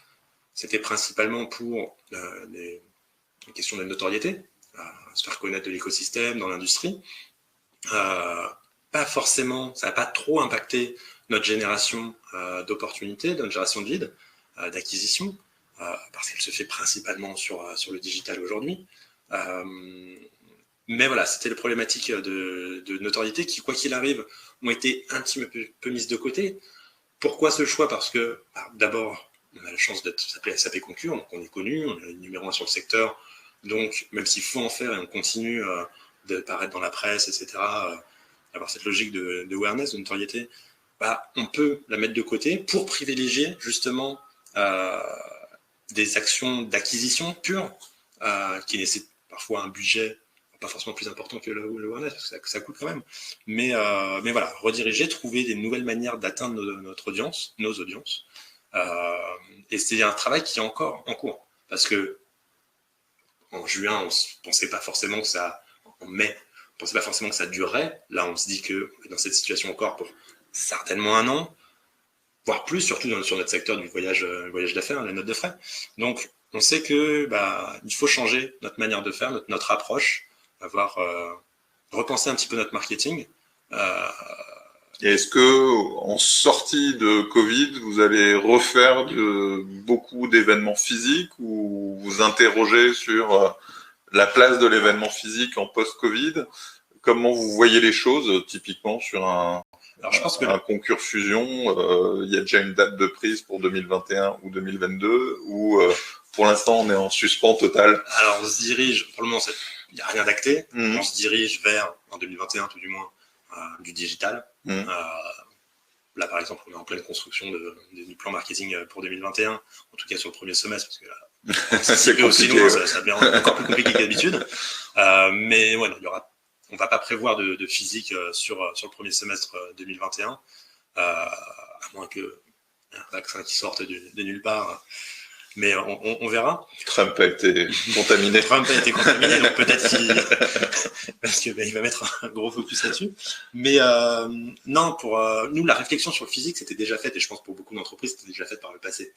c'était principalement pour les questions de notoriété, se faire connaître de l'écosystème, dans l'industrie. Pas forcément, ça n'a pas trop impacté notre génération d'opportunités, notre génération de leads, d'acquisition, parce qu'elle se fait principalement sur le digital aujourd'hui. Mais voilà, c'était les problématiques de notoriété qui, quoi qu'il arrive, ont été un petit peu mises de côté. Pourquoi ce choix? Parce que, d'abord, on a la chance d'être s'appeler SAP Concur, donc on est connu, on est numéro 1 sur le secteur, donc même s'il faut en faire et on continue de paraître dans la presse, etc., avoir cette logique de awareness, de notoriété, on peut la mettre de côté pour privilégier justement des actions d'acquisition pure qui nécessitent parfois un budget pas forcément plus important que le awareness, parce que ça coûte quand même. Mais voilà, rediriger, trouver des nouvelles manières d'atteindre nos audiences. Et c'est un travail qui est encore en cours. Parce que en juin, on ne pensait pas forcément que ça... En mai, on ne pensait pas forcément que ça durerait. Là, on se dit qu'on est dans cette situation encore pour certainement un an, voire plus, surtout sur notre secteur du voyage d'affaires, la note de frais. Donc, on sait que il faut changer notre manière de faire, notre approche, repenser un petit peu notre marketing. Et est-ce que, en sortie de Covid, vous allez refaire beaucoup d'événements physiques ou vous interrogez sur la place de l'événement physique en post-Covid? Comment vous voyez les choses, typiquement sur je pense que un Concur Fusion? Il y a déjà une date de prise pour 2021 ou 2022 ou pour l'instant on est en suspens total? Alors on se dirige, pour le moment il n'y a rien d'acté, on se dirige vers, en 2021 tout du moins, du digital. Là, par exemple, on est en pleine construction du plan marketing pour 2021, en tout cas sur le premier semestre, parce que là, c'est compliqué, aussi loin, ça devient encore plus compliqué que d'habitude. Mais ouais, on ne va pas prévoir de physique sur le premier semestre 2021, à moins qu'il y ait un vaccin qui sorte de nulle part. Mais on verra. Trump a été contaminé. Donc peut-être parce qu'il va mettre un gros focus là-dessus. Mais non, pour nous, la réflexion sur le physique, c'était déjà faite, et je pense pour beaucoup d'entreprises, c'était déjà faite par le passé.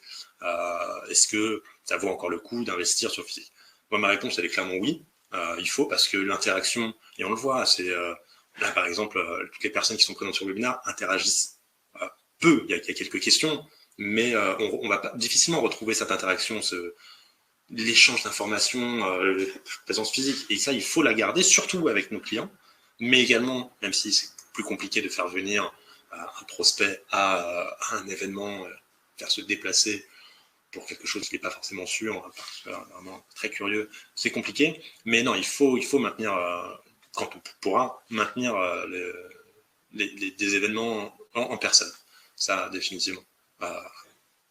Est-ce que ça vaut encore le coup d'investir sur le physique? Moi, ma réponse, elle est clairement oui. Il faut, parce que l'interaction, et on le voit, c'est là, par exemple, toutes les personnes qui sont présentes sur le webinaire interagissent peu. Il y a quelques questions, mais on va difficilement retrouver cette interaction, l'échange d'informations, la présence physique. Et ça, il faut la garder, surtout avec nos clients, mais également, même si c'est plus compliqué de faire venir un prospect à un événement, faire se déplacer pour quelque chose qui n'est pas forcément sûr, vraiment très curieux, c'est compliqué. Mais non, il faut maintenir, quand on pourra, maintenir des événements en personne. Ça, définitivement.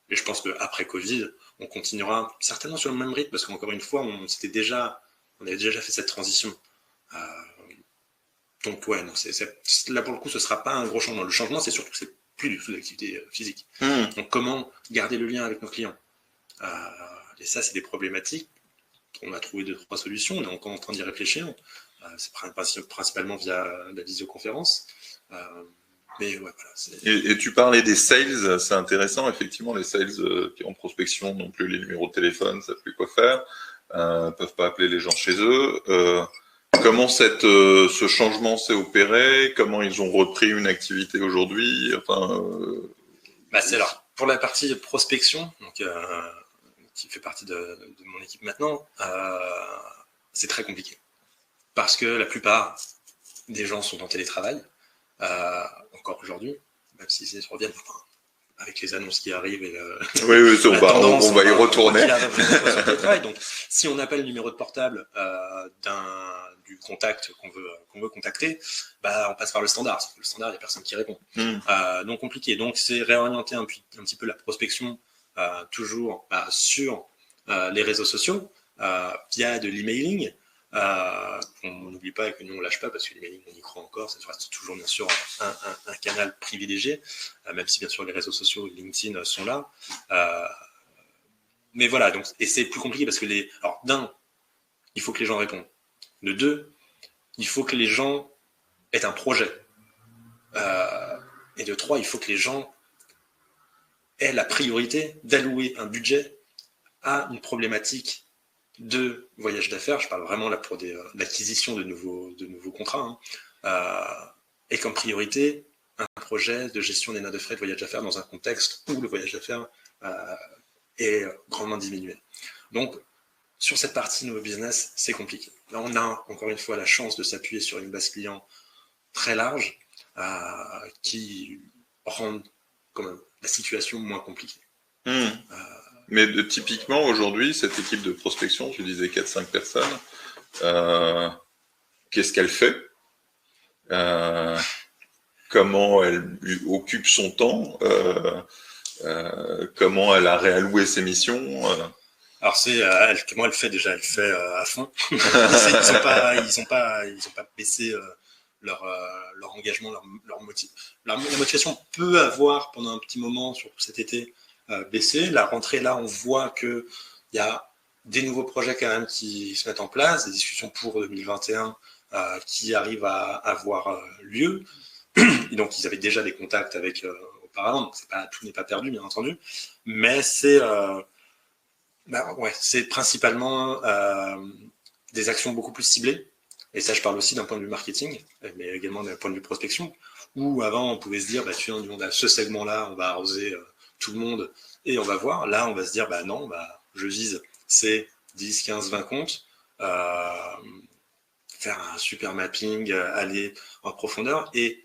Et je pense qu'après Covid, on continuera certainement sur le même rythme, parce qu'encore une fois, on avait déjà fait cette transition. Donc ouais, non, là pour le coup, ce ne sera pas un gros changement. Le changement, c'est surtout que c'est plus du tout d'activité physique. Donc comment garder le lien avec nos clients? Et ça, c'est des problématiques. On a trouvé 2-3 solutions, on est encore en train d'y réfléchir. C'est principalement via la visioconférence. Mais ouais, voilà, et tu parlais des sales, c'est intéressant, effectivement, les sales qui en prospection n'ont plus les numéros de téléphone, ne savent plus quoi faire, peuvent pas appeler les gens chez eux. Comment ce changement s'est opéré? Comment ils ont repris une activité aujourd'hui? C'est alors, pour la partie prospection, donc, qui fait partie de mon équipe maintenant, c'est très compliqué. Parce que la plupart des gens sont en télétravail, encore aujourd'hui, même si ils reviennent avec les annonces qui arrivent et oui, on va y retourner. Donc, si on appelle le numéro de portable du contact qu'on veut contacter, on passe par le standard. Le standard, il n'y a personne qui répond. Donc compliqué. Donc c'est réorienter un petit peu la prospection toujours sur les réseaux sociaux via de l'emailing. On n'oublie pas que nous on lâche pas, parce que l'emailing on y croit encore, ça reste toujours bien sûr un canal privilégié, même si bien sûr les réseaux sociaux, LinkedIn sont là. Mais voilà, et c'est plus compliqué parce que alors d'un, il faut que les gens répondent. De deux, il faut que les gens aient un projet. Et de 3, il faut que les gens aient la priorité d'allouer un budget à une problématique de voyage d'affaires. Je parle vraiment là pour l'acquisition de nouveaux contrats. Et comme priorité, un projet de gestion des notes de frais de voyage d'affaires dans un contexte où le voyage d'affaires est grandement diminué. Donc, sur cette partie nouveau business, c'est compliqué. Là, on a encore une fois la chance de s'appuyer sur une base client très large qui rend quand même la situation moins compliquée. Mais typiquement, aujourd'hui, cette équipe de prospection, tu disais 4-5 personnes, qu'est-ce qu'elle fait? Comment elle occupe son temps? Comment elle a réalloué ses missions? Alors comment elle fait déjà? Elle fait à fond. Ils ont pas baissé leur engagement, leur motivation peut avoir pendant un petit moment, surtout cet été, baissé. La rentrée là, on voit que il y a des nouveaux projets quand même qui se mettent en place, des discussions pour 2021 qui arrivent à avoir lieu. Et donc ils avaient déjà des contacts avec auparavant, donc tout n'est pas perdu bien entendu, mais c'est principalement des actions beaucoup plus ciblées. Et ça, je parle aussi d'un point de vue marketing, mais également d'un point de vue prospection, où avant, on pouvait se dire, on a ce segment-là, on va arroser tout le monde et on va voir. Là, on va se dire, non, je vise ces 10, 15, 20 comptes, faire un super mapping, aller en profondeur et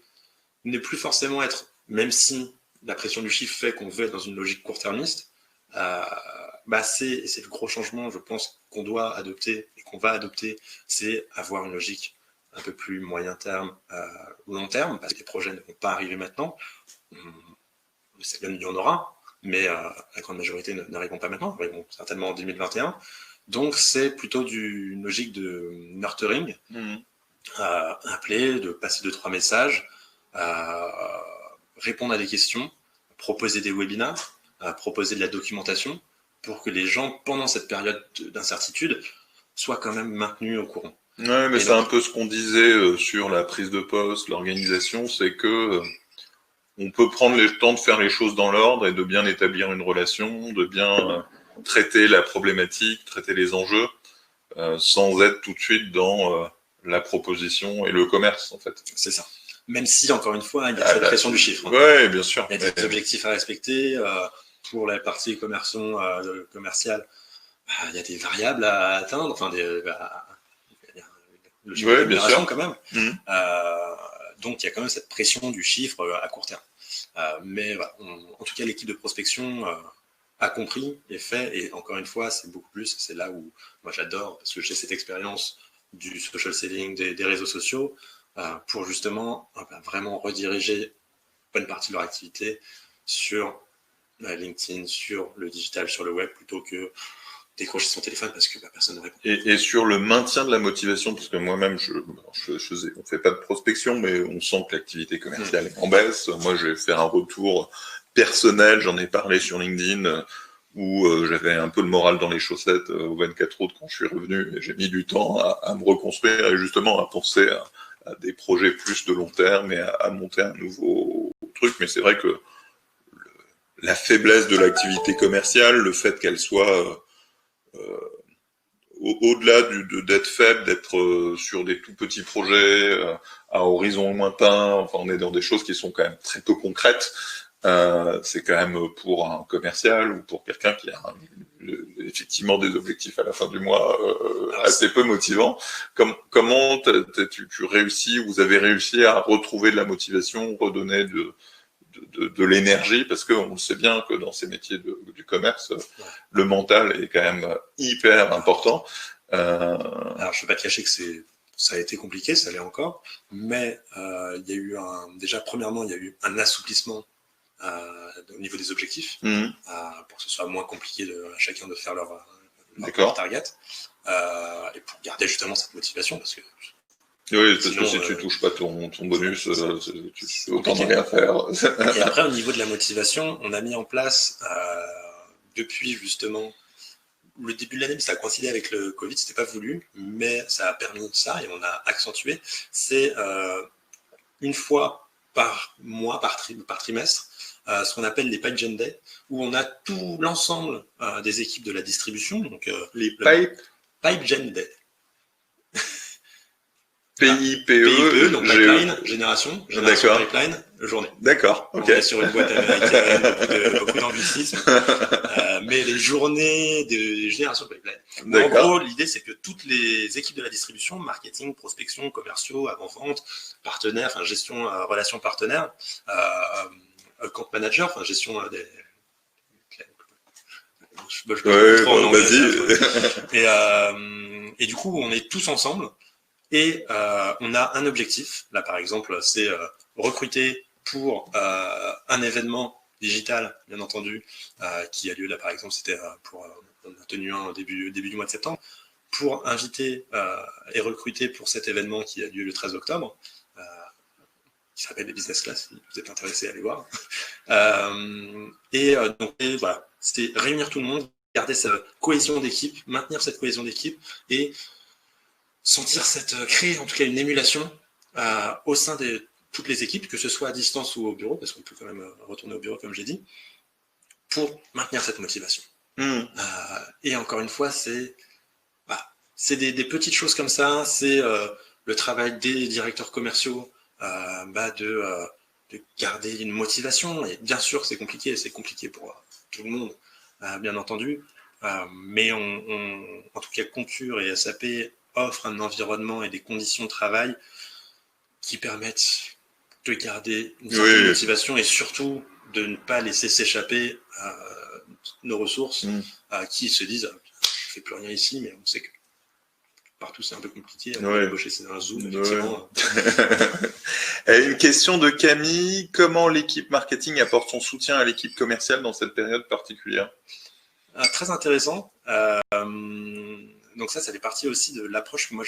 ne plus forcément être, même si la pression du chiffre fait qu'on veut être dans une logique court-termiste, c'est le gros changement, je pense, qu'on doit adopter et qu'on va adopter, c'est avoir une logique un peu plus moyen terme ou long terme, parce que les projets ne vont pas arriver maintenant. Il y en aura, mais la grande majorité n'arriveront pas maintenant, arriveront certainement en 2021. Donc, c'est plutôt une logique de nurturing, appeler, de passer 2-3 messages, répondre à des questions, proposer des webinars, proposer de la documentation, pour que les gens, pendant cette période d'incertitude, soient quand même maintenus au courant. Ouais, mais c'est un peu ce qu'on disait sur la prise de poste, l'organisation, c'est que on peut prendre le temps de faire les choses dans l'ordre et de bien établir une relation, de bien traiter la problématique, traiter les enjeux, sans être tout de suite dans la proposition et le commerce, en fait. C'est ça. Même si, encore une fois, il y a cette pression du chiffre. Ouais, bien sûr. Il y a des objectifs à respecter. Pour la partie commerciale, il y a des variables à atteindre, enfin le chiffre de rémunération quand même. Donc il y a quand même cette pression du chiffre à court terme. Mais en tout cas, l'équipe de prospection a compris et fait, et encore une fois, c'est beaucoup plus, c'est là où moi j'adore, parce que j'ai cette expérience du social selling, des réseaux sociaux, pour justement vraiment rediriger une partie de leur activité sur LinkedIn, sur le digital, sur le web, plutôt que décrocher son téléphone parce que personne ne répond. Et sur le maintien de la motivation, parce que moi-même, on fait pas de prospection, mais on sent que l'activité commerciale est en baisse. Moi, je vais faire un retour personnel, j'en ai parlé sur LinkedIn, où j'avais un peu le moral dans les chaussettes au 24 août quand je suis revenu, et j'ai mis du temps à me reconstruire et justement à penser à des projets plus de long terme et à monter un nouveau truc. Mais c'est vrai que la faiblesse de l'activité commerciale, le fait qu'elle soit au-delà d'être faible, d'être sur des tout petits projets à horizon lointain, enfin on est dans des choses qui sont quand même très peu concrètes, c'est quand même pour un commercial ou pour quelqu'un qui a effectivement des objectifs à la fin du mois assez peu motivants. Comment tu réussis, vous avez réussi à retrouver de la motivation, redonner de l'énergie, parce qu'on le sait bien que dans ces métiers du commerce, le mental est quand même hyper important. Alors, je ne vais pas te cacher que ça a été compliqué, ça l'est encore, mais il y a eu premièrement, il y a eu un assouplissement au niveau des objectifs, pour que ce soit moins compliqué à chacun de faire leur target, et pour garder justement cette motivation, parce que oui, parce que si tu touches pas ton bonus, tu autant de rien faire. Et après, au niveau de la motivation, on a mis en place, depuis justement le début de l'année, ça a coïncidé avec le Covid, c'était pas voulu, mais ça a permis ça et on a accentué. C'est une fois par mois, par trimestre, ce qu'on appelle les Pipe Gen Day, où on a tout l'ensemble des équipes de la distribution. Donc, les Pipe Gen Day. PIPE, donc pipeline, génération pipeline, journée. D'accord, ok. On est sur une boîte américaine, beaucoup d'anglicisme, mais les journées de génération pipeline. En gros, l'idée, c'est que toutes les équipes de la distribution, marketing, prospection, commerciaux, avant-vente, partenaires, enfin, gestion, relations partenaires, account manager, enfin, gestion des... Vas-y. Et du coup, on est tous ensemble. Et on a un objectif, là par exemple, c'est recruter pour un événement digital, bien entendu, qui a lieu là par exemple, c'était on a tenu un au début du mois de septembre, pour inviter et recruter pour cet événement qui a lieu le 13 octobre, qui s'appelle les Business Class, si vous êtes intéressés à aller voir. Donc voilà, c'était réunir tout le monde, garder cette cohésion d'équipe, maintenir cette cohésion d'équipe et créer en tout cas une émulation au sein de toutes les équipes, que ce soit à distance ou au bureau, parce qu'on peut quand même retourner au bureau comme j'ai dit, pour maintenir cette motivation. Et encore une fois, c'est des petites choses comme ça, c'est le travail des directeurs commerciaux de garder une motivation. Et bien sûr, c'est compliqué pour tout le monde, bien entendu, mais en tout cas, Concur et SAP offre un environnement et des conditions de travail qui permettent de garder une certaine motivation et surtout de ne pas laisser s'échapper nos ressources qui se disent je ne fais plus rien ici, mais on sait que partout c'est un peu compliqué. Embaucher, c'est un Zoom, effectivement. Une question de Camille. Comment l'équipe marketing apporte son soutien à l'équipe commerciale dans cette période particulière? Très intéressant. Donc ça fait partie aussi de l'approche que moi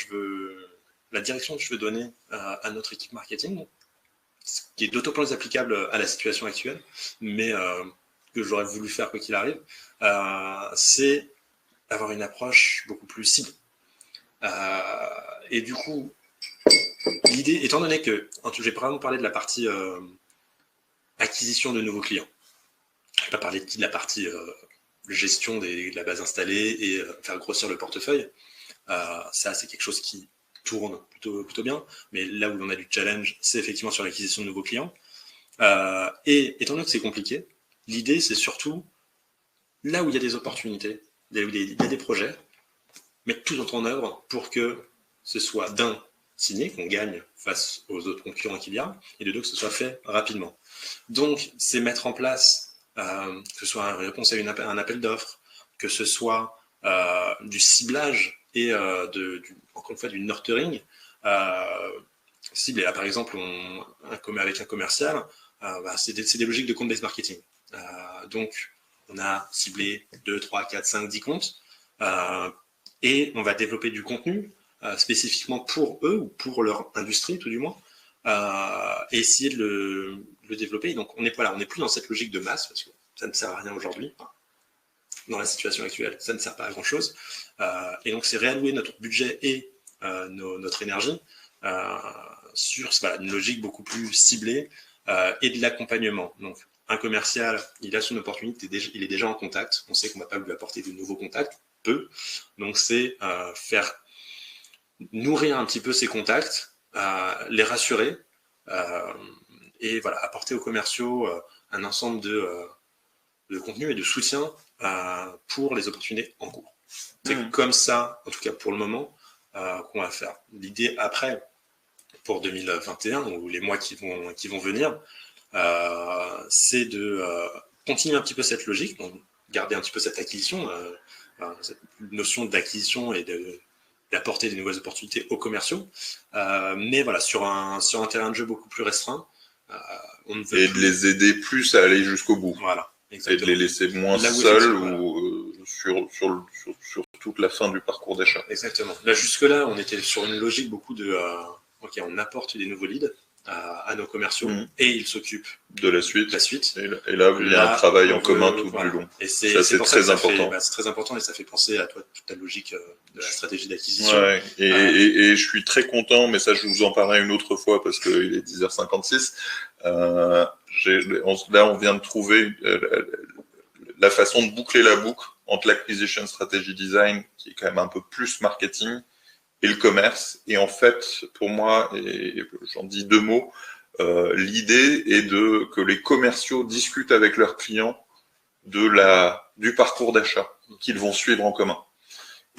la direction que je veux donner à notre équipe marketing, qui est d'autant plus applicable à la situation actuelle, mais que j'aurais voulu faire quoi qu'il arrive, c'est avoir une approche beaucoup plus cible. Et du coup, l'idée, étant donné que, j'ai vraiment parlé de la partie acquisition de nouveaux clients, je vais pas parler de la partie gestion de la base installée et faire grossir le portefeuille. Ça, c'est quelque chose qui tourne plutôt bien, mais là où on a du challenge, c'est effectivement sur l'acquisition de nouveaux clients. Et étant donné que c'est compliqué, l'idée, c'est surtout là où il y a des opportunités, là où il y a des projets, mettre tout en œuvre pour que ce soit d'un, signé, qu'on gagne face aux autres concurrents qu'il y a, et de deux, que ce soit fait rapidement. Donc, c'est mettre en place que ce soit une réponse à un appel d'offres, que ce soit du ciblage et encore une fois du nurturing ciblé. Là, par exemple, avec un commercial, c'est des logiques de compte-based marketing. Donc, on a ciblé 2, 3, 4, 5, 10 comptes et on va développer du contenu spécifiquement pour eux ou pour leur industrie, tout du moins, et essayer de le développer. Et donc, on n'est plus dans cette logique de masse, parce que ça ne sert à rien aujourd'hui. Dans la situation actuelle, ça ne sert pas à grand-chose. Et donc, c'est réallouer notre budget et notre énergie sur une logique beaucoup plus ciblée et de l'accompagnement. Donc, un commercial, il a son opportunité, il est déjà en contact. On sait qu'on ne va pas lui apporter de nouveaux contacts, peu. Donc, c'est faire nourrir un petit peu ces contacts, les rassurer et voilà, apporter aux commerciaux un ensemble de contenu et de soutien pour les opportunités en cours. C'est comme ça, en tout cas pour le moment, qu'on va faire. L'idée après, pour 2021 ou les mois qui vont venir, c'est de continuer un petit peu cette logique, donc garder un petit peu cette acquisition, cette notion d'acquisition et d'apporter des nouvelles opportunités aux commerciaux, mais voilà, sur un terrain de jeu beaucoup plus restreint. On ne veut et de les aider plus à aller jusqu'au bout. Voilà, exactement. Et de les laisser moins seuls ou sur toute la fin du parcours d'achat. Exactement. Là, jusque-là, on était sur une logique beaucoup de ok, on apporte des nouveaux leads, à nos commerciaux et ils s'occupent de la suite. Et là, il y a un travail en commun tout du long. Et c'est très important. C'est très important et ça fait penser à toute ta logique de la stratégie d'acquisition. Ouais, et je suis très content, mais ça, je vous en parlerai une autre fois parce qu'il est 10h56. Là, on vient de trouver la façon de boucler la boucle entre l'acquisition strategy design, qui est quand même un peu plus marketing, et le commerce. Et en fait, pour moi, et j'en dis deux mots, l'idée est que les commerciaux discutent avec leurs clients du parcours d'achat qu'ils vont suivre en commun.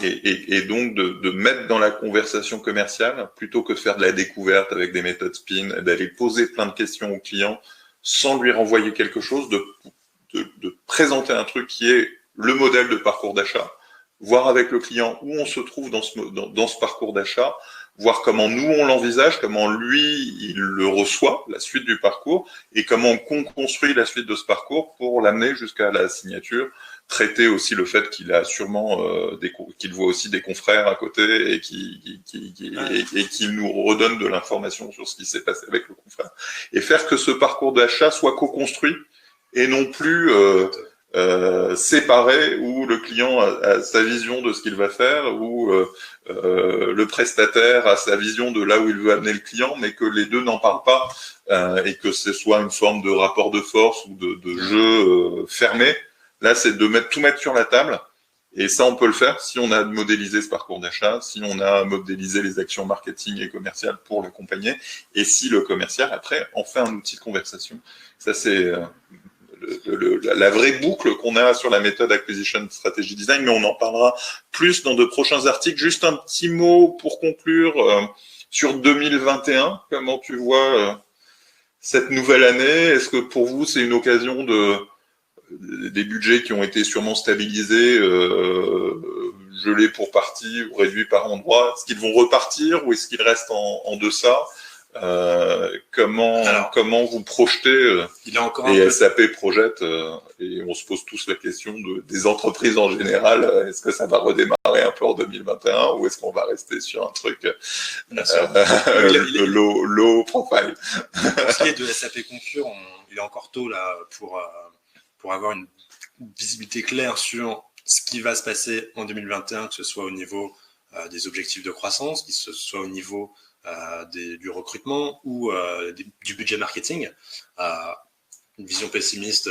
Et donc de mettre dans la conversation commerciale, plutôt que de faire de la découverte avec des méthodes spin, d'aller poser plein de questions au client sans lui renvoyer quelque chose, de présenter un truc qui est le modèle de parcours d'achat, voir avec le client où on se trouve dans ce parcours d'achat, voir comment nous on l'envisage, comment lui il le reçoit, la suite du parcours, et comment on construit la suite de ce parcours pour l'amener jusqu'à la signature, traiter aussi le fait qu'il a sûrement qu'il voit aussi des confrères à côté et qu'il nous redonne de l'information sur ce qui s'est passé avec le confrère, et faire que ce parcours d'achat soit co-construit et non plus séparé, où le client a sa vision de ce qu'il va faire, où le prestataire a sa vision de là où il veut amener le client, mais que les deux n'en parlent pas, et que ce soit une forme de rapport de force ou de jeu fermé. Là, c'est de tout mettre sur la table, et ça, on peut le faire si on a modélisé ce parcours d'achat, si on a modélisé les actions marketing et commerciales pour l'accompagner, et si le commercial, après, en fait un outil de conversation. Ça, c'est la vraie boucle qu'on a sur la méthode Acquisition Strategy Design, mais on en parlera plus dans de prochains articles. Juste un petit mot pour conclure sur 2021. Comment tu vois cette nouvelle année? Est-ce que pour vous, c'est une occasion des budgets qui ont été sûrement stabilisés, gelés pour partie ou réduits par endroit? Est-ce qu'ils vont repartir ou est-ce qu'ils restent en deçà? Comment vous projetez les SAP projettent, et on se pose tous la question des entreprises en général, est-ce que ça va redémarrer un peu en 2021 ou est-ce qu'on va rester sur un truc low profile? Pour ce qui est de SAP Concur, il est encore tôt là pour avoir une visibilité claire sur ce qui va se passer en 2021, que ce soit au niveau des objectifs de croissance, que ce soit au niveau du recrutement ou du budget marketing. Une vision pessimiste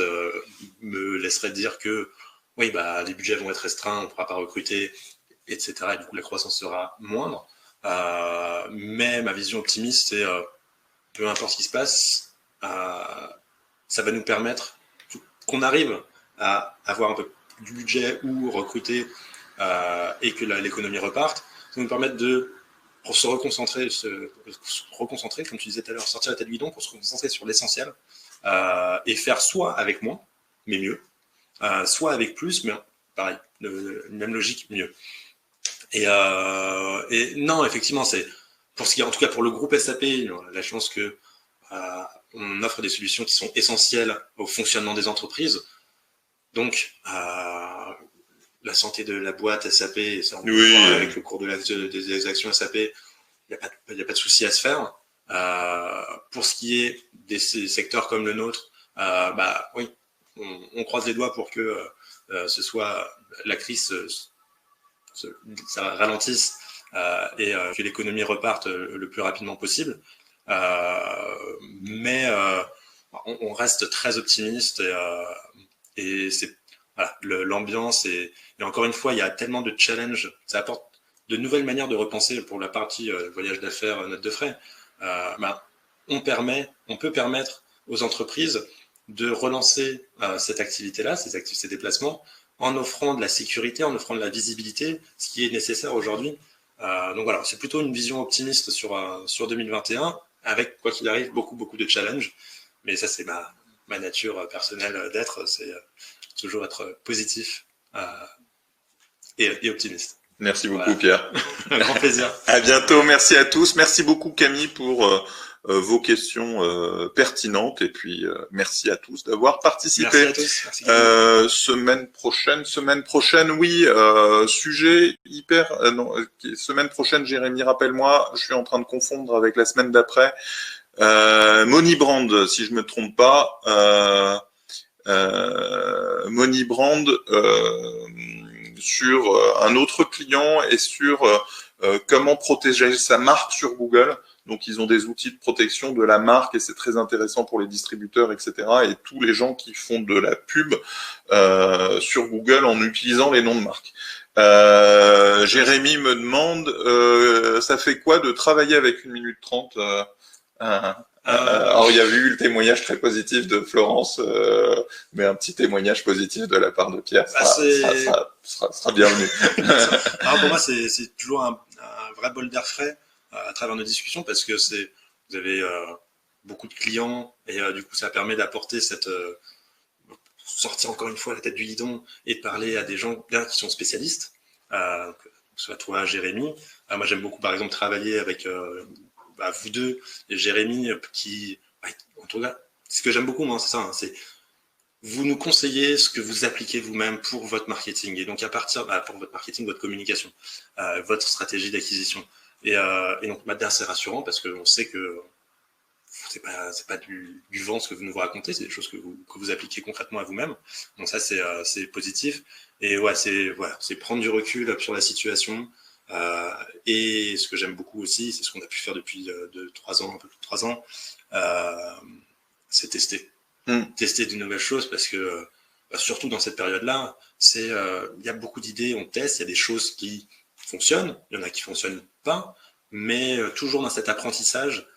me laisserait dire que oui, les budgets vont être restreints, on ne pourra pas recruter, etc. Et du coup, la croissance sera moindre. Mais ma vision optimiste, c'est peu importe ce qui se passe, ça va nous permettre qu'on arrive à avoir un peu du budget ou recruter et que l'économie reparte. Ça va nous permettre pour se reconcentrer, comme tu disais tout à l'heure, sortir la tête du guidon pour se concentrer sur l'essentiel et faire soit avec moins, mais mieux, soit avec plus, mais pareil, même logique, mieux. Et non, effectivement, c'est pour ce qui est, en tout cas pour le groupe SAP, la chance que on offre des solutions qui sont essentielles au fonctionnement des entreprises. Donc, la santé de la boîte SAP, ça on peut voir avec le cours des actions SAP, il n'y a pas de souci à se faire. Pour ce qui est des secteurs comme le nôtre, oui, on croise les doigts pour que ce soit la crise ça ralentisse et que l'économie reparte le plus rapidement possible. Mais on reste très optimiste et c'est voilà, l'ambiance et encore une fois, il y a tellement de challenges, ça apporte de nouvelles manières de repenser pour la partie voyage d'affaires, note de frais. On peut permettre aux entreprises de relancer cette activité-là, ces déplacements, en offrant de la sécurité, en offrant de la visibilité, ce qui est nécessaire aujourd'hui. Donc voilà, c'est plutôt une vision optimiste sur 2021, avec, quoi qu'il arrive, beaucoup de challenges. Mais ça, c'est ma nature personnelle d'être, c'est toujours être positif et optimiste. Merci beaucoup, Pierre. Un grand plaisir. À bientôt. Merci à tous. Merci beaucoup, Camille, pour vos questions pertinentes. Et puis, merci à tous d'avoir participé. Merci à tous. Merci, semaine prochaine, oui, sujet hyper... non, semaine prochaine, Jérémy, rappelle-moi, je suis en train de confondre avec la semaine d'après. Moneybrand, si je me trompe pas, Moneybrand sur un autre client et sur comment protéger sa marque sur Google. Donc, ils ont des outils de protection de la marque et c'est très intéressant pour les distributeurs, etc. Et tous les gens qui font de la pub sur Google en utilisant les noms de marque. Jérémy me demande, ça fait quoi de travailler avec 1 minute 30 alors, il y a eu le témoignage très positif de Florence, mais un petit témoignage positif de la part de Pierre sera bienvenu. Alors pour moi, c'est toujours un vrai bol d'air frais à travers nos discussions parce que vous avez beaucoup de clients et du coup, ça permet d'apporter cette sortir encore une fois la tête du guidon et de parler à des gens là qui sont spécialistes, que ce soit toi, Jérémy. Moi, j'aime beaucoup, par exemple, travailler avec vous deux, et Jérémy, en tout cas, ce que j'aime beaucoup, moi, c'est ça, hein, c'est vous nous conseillez ce que vous appliquez vous-même pour votre marketing. Et donc, à partir, pour votre marketing, votre communication, votre stratégie d'acquisition. Et donc, maintenant, c'est rassurant parce qu'on sait que c'est pas du vent ce que vous nous racontez, c'est des choses que vous appliquez concrètement à vous-même. Donc ça, c'est positif. Et ouais, c'est prendre du recul sur la situation. Et ce que j'aime beaucoup aussi, c'est ce qu'on a pu faire depuis 3 ans, un peu plus de 3 ans, c'est tester. Tester de nouvelles choses parce que, surtout dans cette période-là, il y a beaucoup d'idées, on teste, il y a des choses qui fonctionnent, il y en a qui fonctionnent pas, mais toujours dans cet apprentissage.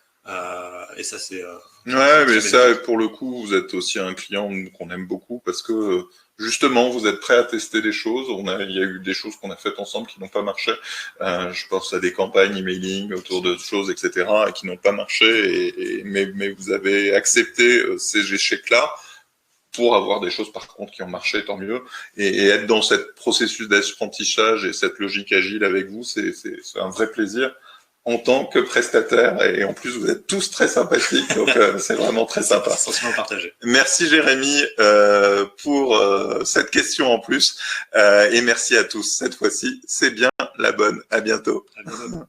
Et ça, c'est. Ouais, mais ça, pour le coup, vous êtes aussi un client qu'on aime beaucoup parce que justement, vous êtes prêt à tester des choses. Il y a eu des choses qu'on a faites ensemble qui n'ont pas marché. Je pense à des campagnes emailing autour de choses, etc., qui n'ont pas marché. Mais vous avez accepté ces échecs-là pour avoir des choses par contre qui ont marché, tant mieux. Et être dans ce processus d'apprentissage et cette logique agile avec vous, c'est un vrai plaisir. En tant que prestataire, et en plus vous êtes tous très sympathiques, donc c'est vraiment très sympa. Sentiment partagé. Merci Jérémy pour cette question en plus, et merci à tous. Cette fois-ci, c'est bien la bonne. À bientôt. À bientôt.